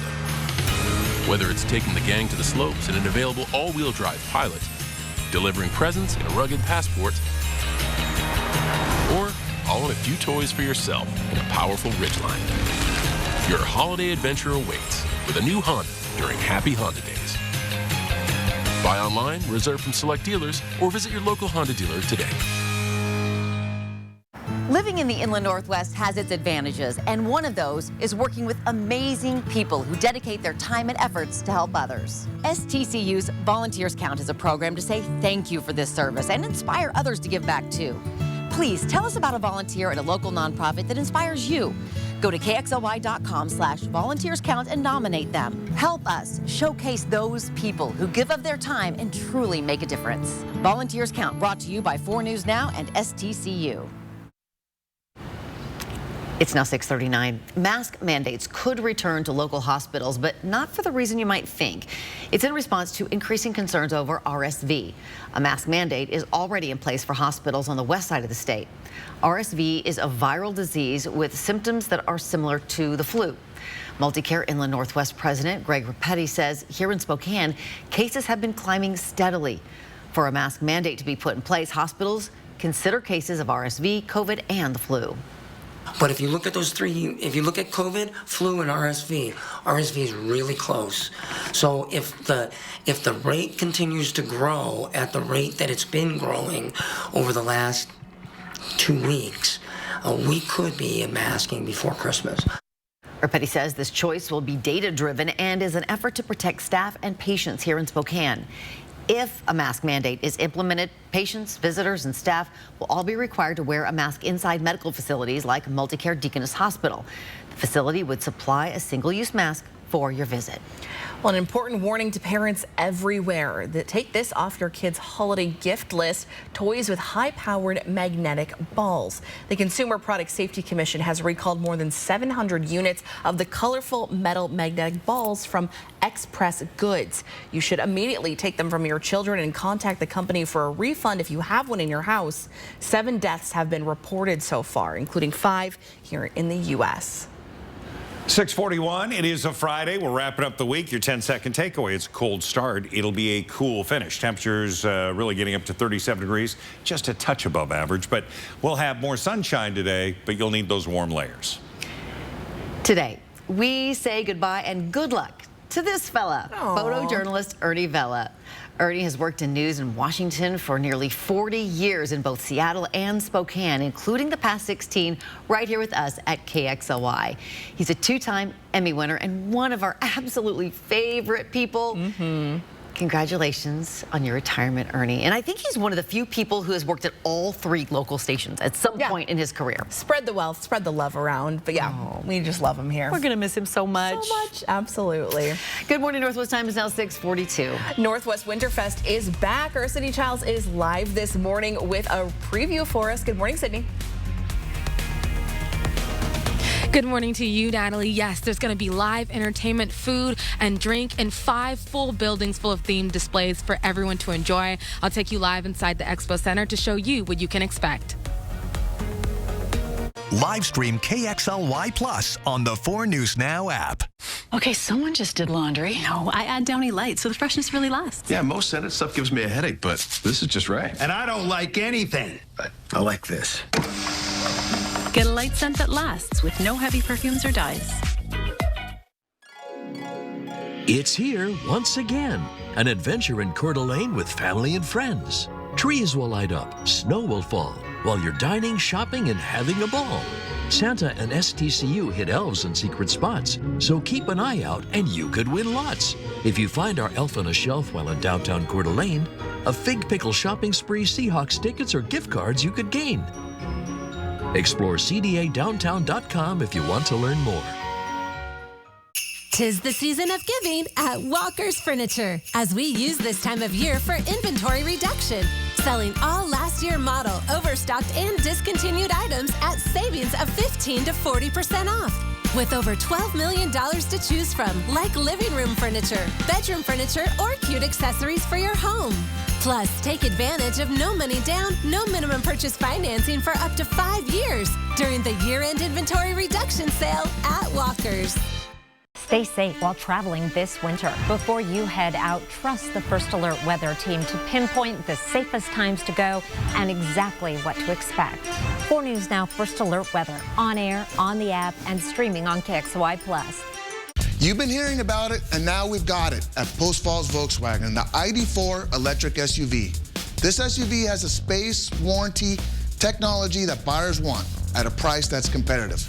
Whether it's taking the gang to the slopes in an available all-wheel drive Pilot, delivering presents in a rugged Passport, or all in a few toys for yourself in a powerful Ridgeline. Your holiday adventure awaits with a new Honda during Happy Honda Days. Buy online, reserve from select dealers, or visit your local Honda dealer today. Living in the Inland Northwest has its advantages, and one of those is working with amazing people who dedicate their time and efforts to help others. STCU's Volunteers Count is a program to say thank you for this service and inspire others to give back too. Please tell us about a volunteer at a local nonprofit that inspires you. Go to KXLY.com/volunteerscount and nominate them. Help us showcase those people who give of their time and truly make a difference. Volunteers Count, brought to you by 4 News Now and STCU. It's now 6:39. Mask mandates could return to local hospitals, but not for the reason you might think. It's in response to increasing concerns over RSV. A mask mandate is already in place for hospitals on the west side of the state. RSV is a viral disease with symptoms that are similar to the flu. Multicare Inland Northwest President Greg Rapetti says here in Spokane, cases have been climbing steadily. For a mask mandate to be put in place, hospitals consider cases of RSV, COVID, and the flu. But if you look at those three, if you look at COVID, flu, and RSV is really close. So if the rate continues to grow at the rate that it's been growing over the last 2 weeks, we could be masking before Christmas. Rapetti says this choice will be data-driven and is an effort to protect staff and patients here in Spokane. If a mask mandate is implemented, patients, visitors, and staff will all be required to wear a mask inside medical facilities like Multicare Deaconess Hospital. The facility would supply a single-use mask for your visit. Well, an important warning to parents everywhere that take this off your kids' holiday gift list: toys with high-powered magnetic balls. The Consumer Product Safety Commission has recalled more than 700 units of the colorful metal magnetic balls from Express Goods. You should immediately take them from your children and contact the company for a refund if you have one in your house. 7 deaths have been reported so far, including 5 here in the U.S. 6:41. It is a Friday. We're wrapping up the week. Your 10-second takeaway: it's a cold start. It'll be a cool finish. Temperatures really getting up to 37 degrees, just a touch above average. But we'll have more sunshine today, but you'll need those warm layers. Today, we say goodbye and good luck to this fella, photojournalist Ernie Vella. Ernie has worked in news in Washington for nearly 40 years in both Seattle and Spokane, including the past 16 right here with us at KXLY. He's a 2-time Emmy winner and one of our absolutely favorite people. Congratulations on your retirement, Ernie. And I think he's one of the few people who has worked at all 3 local stations at some point in his career. Spread the wealth, spread the love around. But yeah, we just love him here. We're going to miss him so much. So much, absolutely. Good morning, Northwest. Time is now 6:42. Northwest Winterfest is back. Our Sydney Childs is live this morning with a preview for us. Good morning, Sydney. Good morning to you, Natalie. Yes, there's going to be live entertainment, food, and drink, and 5 full buildings full of themed displays for everyone to enjoy. I'll take you live inside the Expo Center to show you what you can expect. Live stream KXLY Plus on the 4 News Now app. Okay, someone just did laundry. No, I add Downy Light so the freshness really lasts. Yeah, most Senate stuff gives me a headache, but this is just right. And I don't like anything, but I like this. Get a light scent that lasts with no heavy perfumes or dyes. It's here once again. An adventure in Coeur d'Alene with family and friends. Trees will light up, snow will fall, while you're dining, shopping, and having a ball. Santa and STCU hid elves in secret spots, so keep an eye out and you could win lots. If you find our elf on a shelf while in downtown Coeur d'Alene, a fig pickle shopping spree, Seahawks tickets, or gift cards you could gain. Explore CDADowntown.com if you want to learn more. 'Tis the season of giving at Walker's Furniture, as we use this time of year for inventory reduction, selling all last year model, overstocked, and discontinued items at savings of 15 to 40% off. With over $12 million to choose from, like living room furniture, bedroom furniture, or cute accessories for your home. Plus, take advantage of no money down, no minimum purchase financing for up to 5 years during the year-end inventory reduction sale at Walker's. Stay safe while traveling this winter. Before you head out, trust the First Alert weather team to pinpoint the safest times to go and exactly what to expect. 4 News Now First Alert weather on air, on the app, and streaming on KXLY Plus. You've been hearing about it, and now we've got it at Post Falls Volkswagen, the ID4 electric SUV. This SUV has a space, warranty, technology that buyers want at a price that's competitive.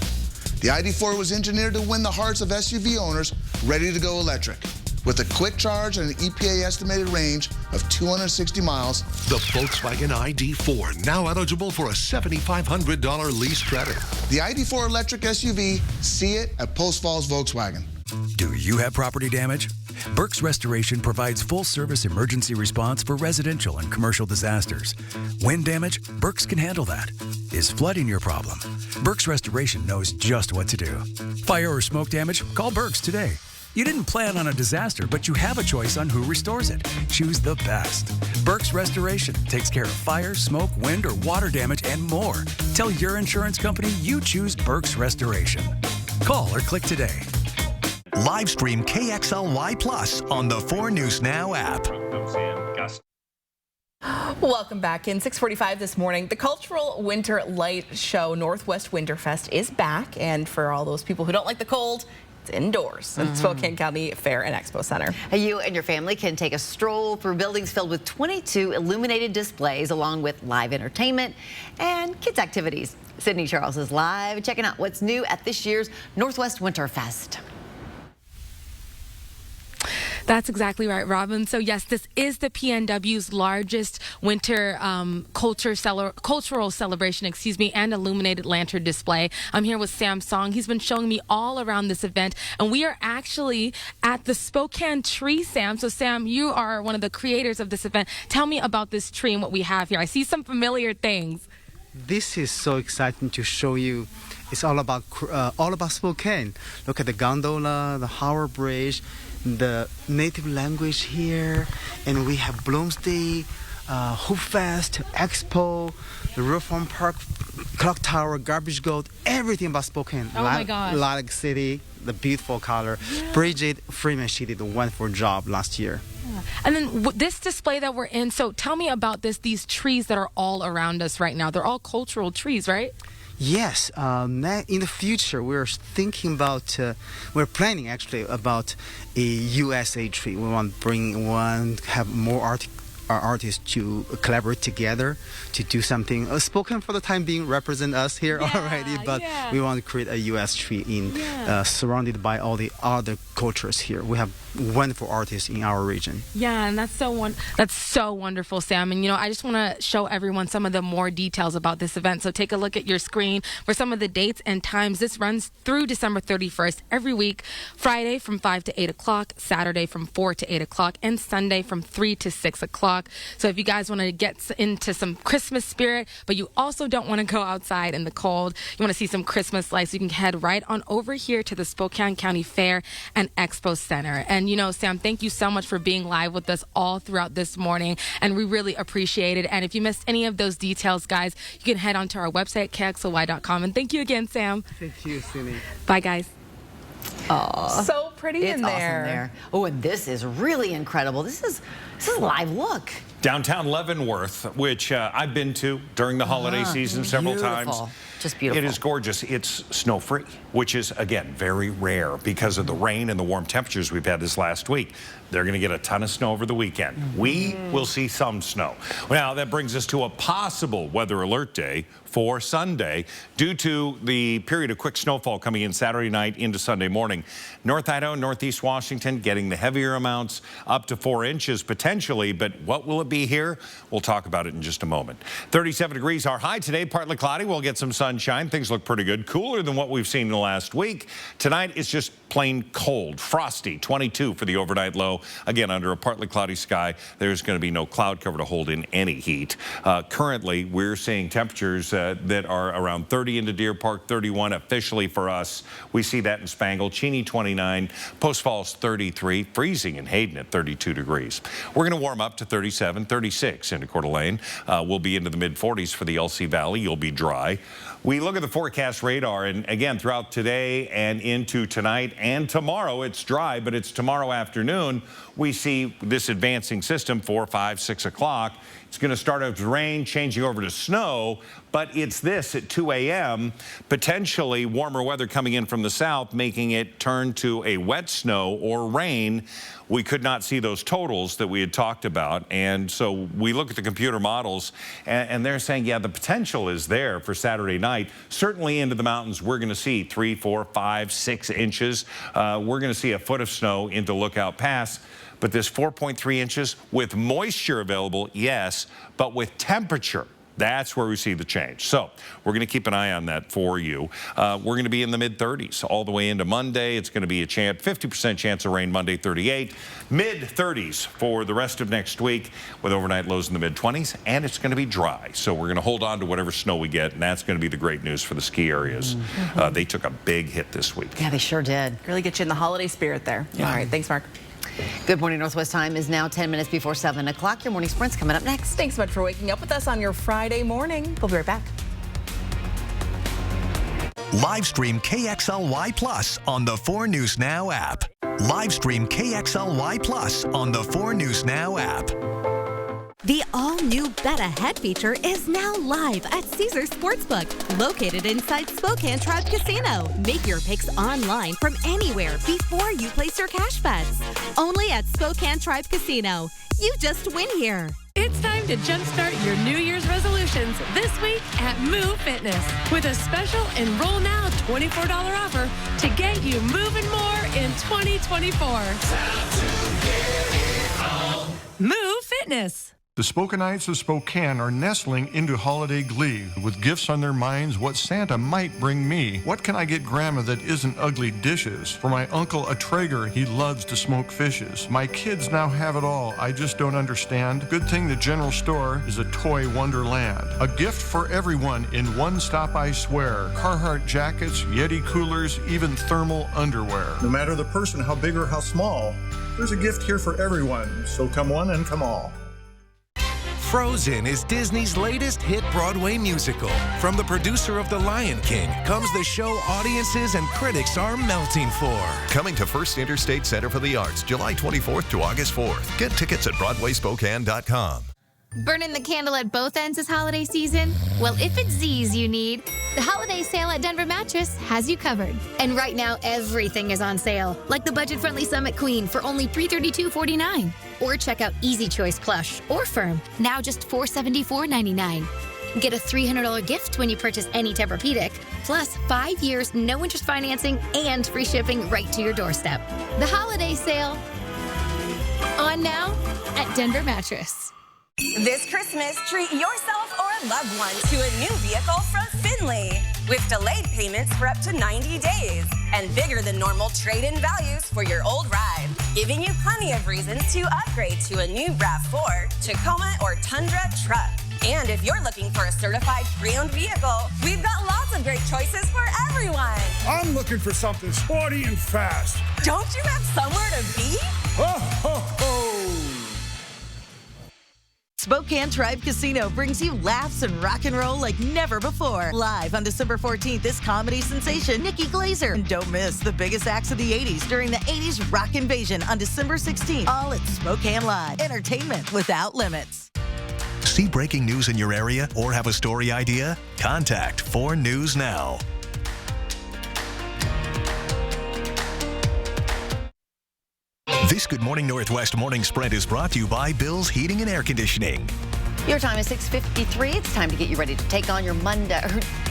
The ID4 was engineered to win the hearts of SUV owners ready to go electric. With a quick charge and an EPA estimated range of 260 miles. The Volkswagen ID4, now eligible for a $7,500 lease credit. The ID4 electric SUV, see it at Post Falls Volkswagen. Do you have property damage? Burke's Restoration provides full-service emergency response for residential and commercial disasters. Wind damage? Burke's can handle that. Is flooding your problem? Burke's Restoration knows just what to do. Fire or smoke damage? Call Burke's today. You didn't plan on a disaster, but you have a choice on who restores it. Choose the best. Burke's Restoration takes care of fire, smoke, wind, or water damage and more. Tell your insurance company you choose Burke's Restoration. Call or click today. Live stream KXLY Plus on the 4 News Now app. Welcome back. In 6:45 this morning, the Cultural Winter Light Show Northwest Winterfest is back. And for all those people who don't like the cold, it's indoors at the Spokane County Fair and Expo Center. You and your family can take a stroll through buildings filled with 22 illuminated displays along with live entertainment and kids activities. Sydney Charles is live checking out what's new at this year's Northwest Winterfest. That's exactly right, Robin. So yes, this is the PNW's largest winter cultural celebration, and illuminated lantern display. I'm here with Sam Song. He's been showing me all around this event, and we are actually at the Spokane tree, Sam. So Sam, you are one of the creators of this event. Tell me about this tree and what we have here. I see some familiar things. This is so exciting to show you. It's all about Spokane. Look at the gondola, the Howard Bridge, the native language here, and we have Bloomsday, Hoop Fest, Expo, the Reform Park, Clock Tower, Garbage Goat, everything about Spokane. Oh my gosh. Lilac City, the beautiful color. Yeah. Bridget Freeman, she did a wonderful job last year. Yeah. And then this display that we're in, so tell me about these trees that are all around us right now. They're all cultural trees, right? Yes, in the future we're thinking about, we're planning actually about a USA tree. We want to bring one, have more artists to collaborate together to do something. Spokane for the time being represent us here already, but we want to create a US tree surrounded by all the other cultures here. We have wonderful artists in our region. Yeah, and that's so wonderful, Sam. And I just want to show everyone some of the more details about this event. So take a look at your screen for some of the dates and times. This runs through December 31st every week. Friday from 5 to 8 o'clock, Saturday from 4 to 8 o'clock, and Sunday from 3 to 6 o'clock. So if you guys want to get into some Christmas spirit, but you also don't want to go outside in the cold, you want to see some Christmas lights, you can head right on over here to the Spokane County Fair and Expo Center. And Sam, thank you so much for being live with us all throughout this morning, and we really appreciate it. And if you missed any of those details, guys, you can head on to our website, KXLY.com. And thank you again, Sam. Thank you, Cindy. Bye, guys. Aww. So pretty in there. It's awesome there. Oh, and this is really incredible. This is a live look. Downtown Leavenworth, which I've been to during the holiday season several times. Just beautiful. It is gorgeous. It's snow-free, which is, again, very rare because of the rain and the warm temperatures we've had this last week. They're going to get a ton of snow over the weekend. We will see some snow. Now, that brings us to a possible weather alert day for Sunday due to the period of quick snowfall coming in Saturday night into Sunday morning. North Idaho, Northeast Washington getting the heavier amounts up to 4 inches potentially, but what will it be here? We'll talk about it in just a moment. 37 degrees our high today, partly cloudy. We'll get some sunshine. Things look pretty good. Cooler than what we've seen in the last week. Tonight it's just plain cold, frosty, 22 for the overnight low. Again, under a partly cloudy sky, there's going to be no cloud cover to hold in any heat. Currently, we're seeing temperatures that are around 30 into Deer Park, 31 officially for us. We see that in Spangle, Cheney 29, Post Falls 33, freezing in Hayden at 32 degrees. We're going to warm up to 37, 36 into Coeur d'Alene. We'll be into the mid-40s for the LC Valley. You'll be dry. We look at the forecast radar, and again, throughout today and into tonight and tomorrow, it's dry, but it's tomorrow afternoon. We see this advancing system, 4, 5, 6 o'clock. It's going to start out with rain, changing over to snow, but it's this at 2 a.m., potentially warmer weather coming in from the south, making it turn to a wet snow or rain. We could not see those totals that we had talked about, and so we look at the computer models, and they're saying, yeah, the potential is there for Saturday night. Certainly into the mountains, we're going to see 3, 4, 5, 6 inches. We're going to see a foot of snow into Lookout Pass. yes. But this 4.3 inches with moisture available, yes, but with temperature, that's where we see the change. So we're going to keep an eye on that for you. We're going to be in the mid-30s all the way into Monday. It's going to be a 50% chance of rain Monday, 38. Mid-30s for the rest of next week with overnight lows in the mid-20s. And it's going to be dry. So we're going to hold on to whatever snow we get. And that's going to be the great news for the ski areas. They took a big hit this week. Yeah, they sure did. Really get you in the holiday spirit there. Yeah. All right. Thanks, Mark. Good morning, Northwest time is now 10 minutes before 7 o'clock. Your morning sprint's coming up next. Thanks so much for waking up with us on your Friday morning. We'll be right back. Live stream KXLY Plus on the 4 News Now app. Live stream KXLY Plus on the 4 News Now app. The all-new Bet Ahead feature is now live at Caesars Sportsbook, located inside Spokane Tribe Casino. Make your picks online from anywhere before you place your cash bets. Only at Spokane Tribe Casino. You just win here. It's time to jumpstart your New Year's resolutions this week at Move Fitness with a special Enroll Now $24 offer to get you moving more in 2024. Move Fitness. The Spokanites of Spokane are nestling into holiday glee. With gifts on their minds, what Santa might bring me. What can I get Grandma that isn't ugly dishes? For my uncle, a Traeger, he loves to smoke fishes. My kids now have it all, I just don't understand. Good thing the general store is a toy wonderland. A gift for everyone in one stop, I swear. Carhartt jackets, Yeti coolers, even thermal underwear. No matter the person, how big or how small, there's a gift here for everyone. So come one and come all. Frozen is Disney's latest hit Broadway musical. From the producer of The Lion King comes the show audiences and critics are melting for. Coming to First Interstate Center for the Arts, July 24th to August 4th. Get tickets at BroadwaySpokane.com. Burning the candle at both ends this holiday season? Well, if it's Z's you need, the holiday sale at Denver Mattress has you covered. And right now, everything is on sale, like the budget-friendly Summit Queen for only $332.49. Or check out Easy Choice Plush or Firm, now just $474.99. Get a $300 gift when you purchase any Tempur-Pedic, plus 5 years, no interest financing, and free shipping right to your doorstep. The holiday sale, on now at Denver Mattress. This Christmas, treat yourself or a loved one to a new vehicle from Finley. With delayed payments for up to 90 days and bigger than normal trade-in values for your old ride, giving you plenty of reasons to upgrade to a new RAV4, Tacoma, or Tundra truck. And if you're looking for a certified pre-owned vehicle, we've got lots of great choices for everyone. I'm looking for something sporty and fast. Don't you have somewhere to be? Ho, ho, ho! Spokane Tribe Casino brings you laughs and rock and roll like never before. Live on December 14th is comedy sensation Nikki Glazer. And don't miss the biggest acts of the 80s during the 80s Rock Invasion on December 16th. All at Spokane Live. Entertainment without limits. See breaking news in your area or have a story idea? Contact 4 News Now. This Good Morning Northwest Morning Sprint is brought to you by Bill's Heating and Air Conditioning. Your time is 6:53. It's time to get you ready to take on your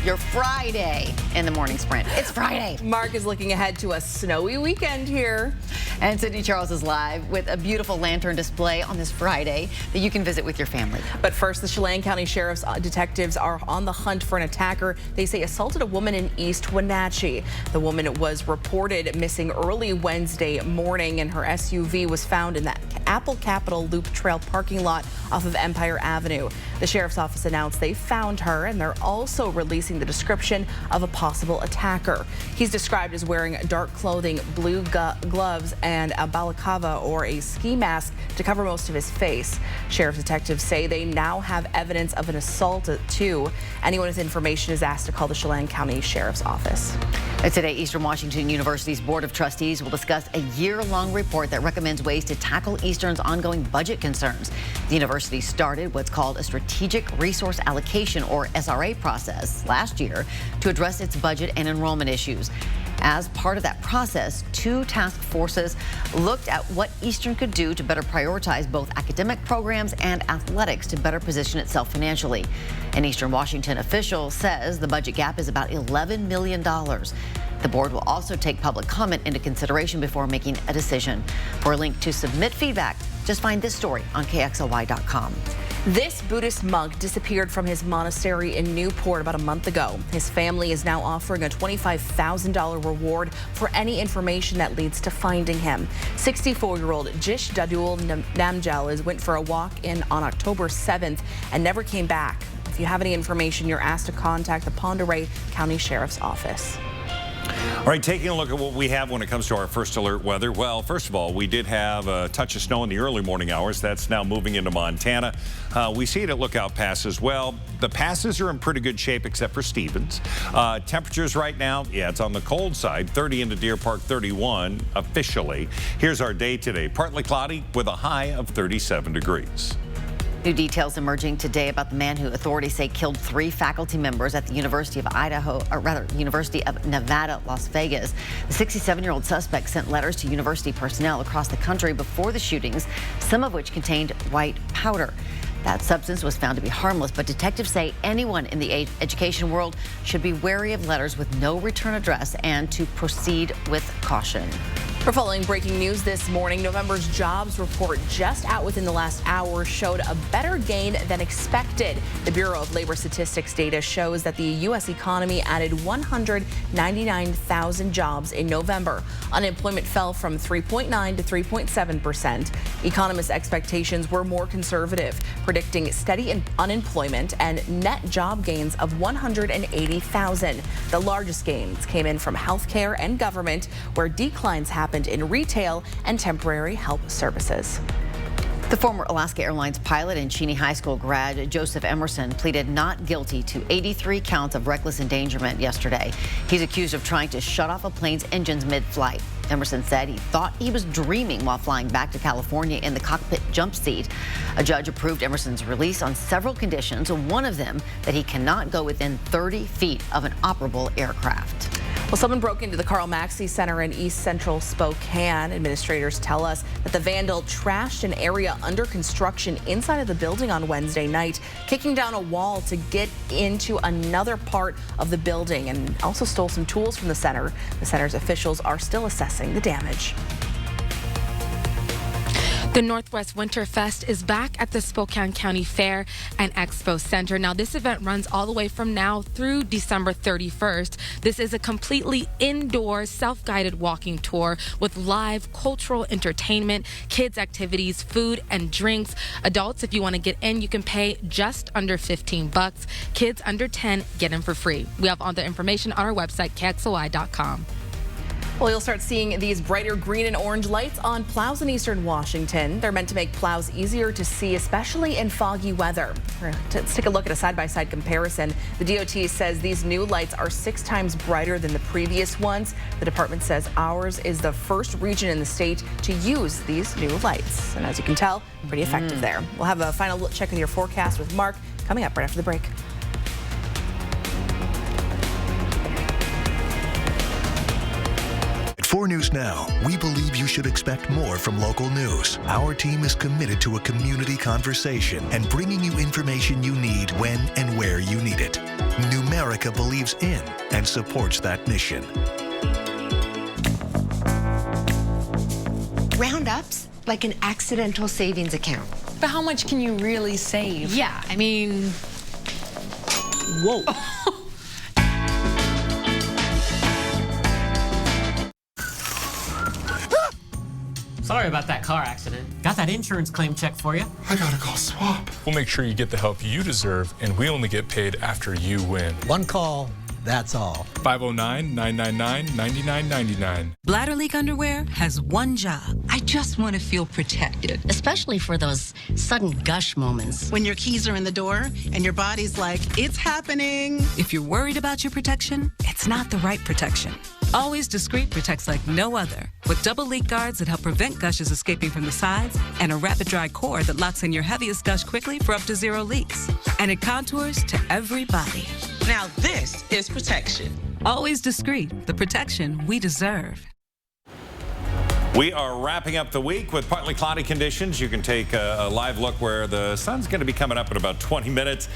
your Friday in the morning sprint. It's Friday. Mark is looking ahead to a snowy weekend here. And Sydney Charles is live with a beautiful lantern display on this Friday that you can visit with your family. But first, the Chelan County Sheriff's detectives are on the hunt for an attacker they say assaulted a woman in East Wenatchee. The woman was reported missing early Wednesday morning, and her SUV was found in the Apple Capitol Loop Trail parking lot off of Empire Avenue. The sheriff's office announced they found her, and they're also releasing the description of a possible attacker. He's described as wearing dark clothing, blue gloves, and a balaclava or a ski mask to cover most of his face. Sheriff detectives say they now have evidence of an assault too. Anyone with information is asked to call the Chelan County Sheriff's Office. Today, Eastern Washington University's Board of Trustees will discuss a year-long report that recommends ways to tackle Eastern's ongoing budget concerns. The university started what's called a Strategic Resource Allocation, or SRA, process last year to address its budget and enrollment issues. As part of that process, 2 task forces looked at what Eastern could do to better prioritize both academic programs and athletics to better position itself financially. An Eastern Washington official says the budget gap is about $11 million. The The board will also take public comment into consideration before making a decision. For a link to submit feedback, just find this story on KXLY.com. This Buddhist monk disappeared from his monastery in Newport about a month ago. His family is now offering a $25,000 reward for any information that leads to finding him. 64-year-old Jish Dadul Namjal went for a walk-in on October 7th and never came back. If you have any information, you're asked to contact the Pend Oreille County Sheriff's Office. All right, taking a look at what we have when it comes to our first alert weather. Well, first of all, we did have a touch of snow in the early morning hours. That's now moving into Montana. We see it at Lookout Pass as well. The passes are in pretty good shape except for Stevens. Temperatures right now, yeah, it's on the cold side. 30 into Deer Park, 31 officially. Here's our day today. Partly cloudy with a high of 37 degrees. New details emerging today about the man who authorities say killed 3 faculty members at the University of University of Nevada, Las Vegas. The 67-year-old suspect sent letters to university personnel across the country before the shootings, some of which contained white powder. That substance was found to be harmless, but detectives say anyone in the education world should be wary of letters with no return address and to proceed with caution. We're following breaking news this morning. November's jobs report just out within the last hour showed a better gain than expected. The Bureau of Labor Statistics data shows that the U.S. economy added 199,000 jobs in November. Unemployment fell from 3.9 to 3.7%. Economists' expectations were more conservative, predicting steady unemployment and net job gains of 180,000. The largest gains came in from healthcare and government, where declines happened in retail and temporary help services. The former Alaska Airlines pilot and Cheney High School grad Joseph Emerson pleaded not guilty to 83 counts of reckless endangerment yesterday. He's accused of trying to shut off a plane's engines mid-flight. Emerson said he thought he was dreaming while flying back to California in the cockpit jump seat. A judge approved Emerson's release on several conditions, one of them that he cannot go within 30 feet of an operable aircraft. Well, someone broke into the Carl Maxey Center in East Central Spokane. Administrators tell us that the vandal trashed an area under construction inside of the building on Wednesday night, kicking down a wall to get into another part of the building, and also stole some tools from the center. The center's officials are still assessing the damage. The Northwest Winterfest is back at the Spokane County Fair and Expo Center. Now, this event runs all the way from now through December 31st. This is a completely indoor, self-guided walking tour with live cultural entertainment, kids activities, food and drinks. Adults, if you want to get in, you can pay just under $15. Kids under 10 get in for free. We have all the information on our website, KXLY.com. Well, you'll start seeing these brighter green and orange lights on plows in eastern Washington. They're meant to make plows easier to see, especially in foggy weather. Let's take a look at a side-by-side comparison. The DOT says these new lights are 6 times brighter than the previous ones. The department says ours is the first region in the state to use these new lights. And as you can tell, pretty effective there. We'll have a final check of your forecast with Mark coming up right after the break. At 4 News Now, we believe you should expect more from local news. Our team is committed to a community conversation and bringing you information you need when and where you need it. Numerica believes in and supports that mission. Roundup's like an accidental savings account. But how much can you really save? Yeah, I mean... Whoa. Sorry about that car accident. Got that insurance claim check for you. I gotta call Swap. We'll make sure you get the help you deserve, and we only get paid after you win. One call, that's all. 509-999-9999. Bladder Leak Underwear has one job. I just want to feel protected. Especially for those sudden gush moments. When your keys are in the door and your body's like, it's happening. If you're worried about your protection, it's not the right protection. Always Discreet protects like no other, with double leak guards that help prevent gushes escaping from the sides and a rapid dry core that locks in your heaviest gush quickly for up to 0 leaks. And it contours to every body. Now this is protection. Always Discreet, the protection we deserve. We are wrapping up the week with partly cloudy conditions. You can take a live look where the sun's going to be coming up in about 20 minutes.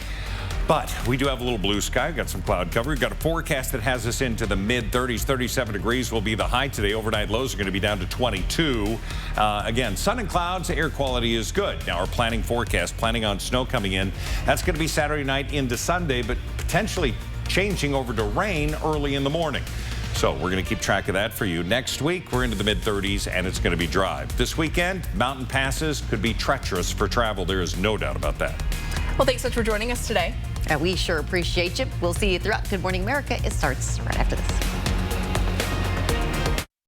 But we do have a little blue sky. We've got some cloud cover. We've got a forecast that has us into the mid-30s. 37 degrees will be the high today. Overnight lows are going to be down to 22. Again, sun and clouds, air quality is good. Now, our planning forecast, planning on snow coming in. That's going to be Saturday night into Sunday, but potentially changing over to rain early in the morning. So we're going to keep track of that for you. Next week, we're into the mid-30s, and it's going to be dry. This weekend, mountain passes could be treacherous for travel. There is no doubt about that. Well, thanks so much for joining us today. We sure appreciate you. We'll see you throughout Good Morning America. It starts right after this.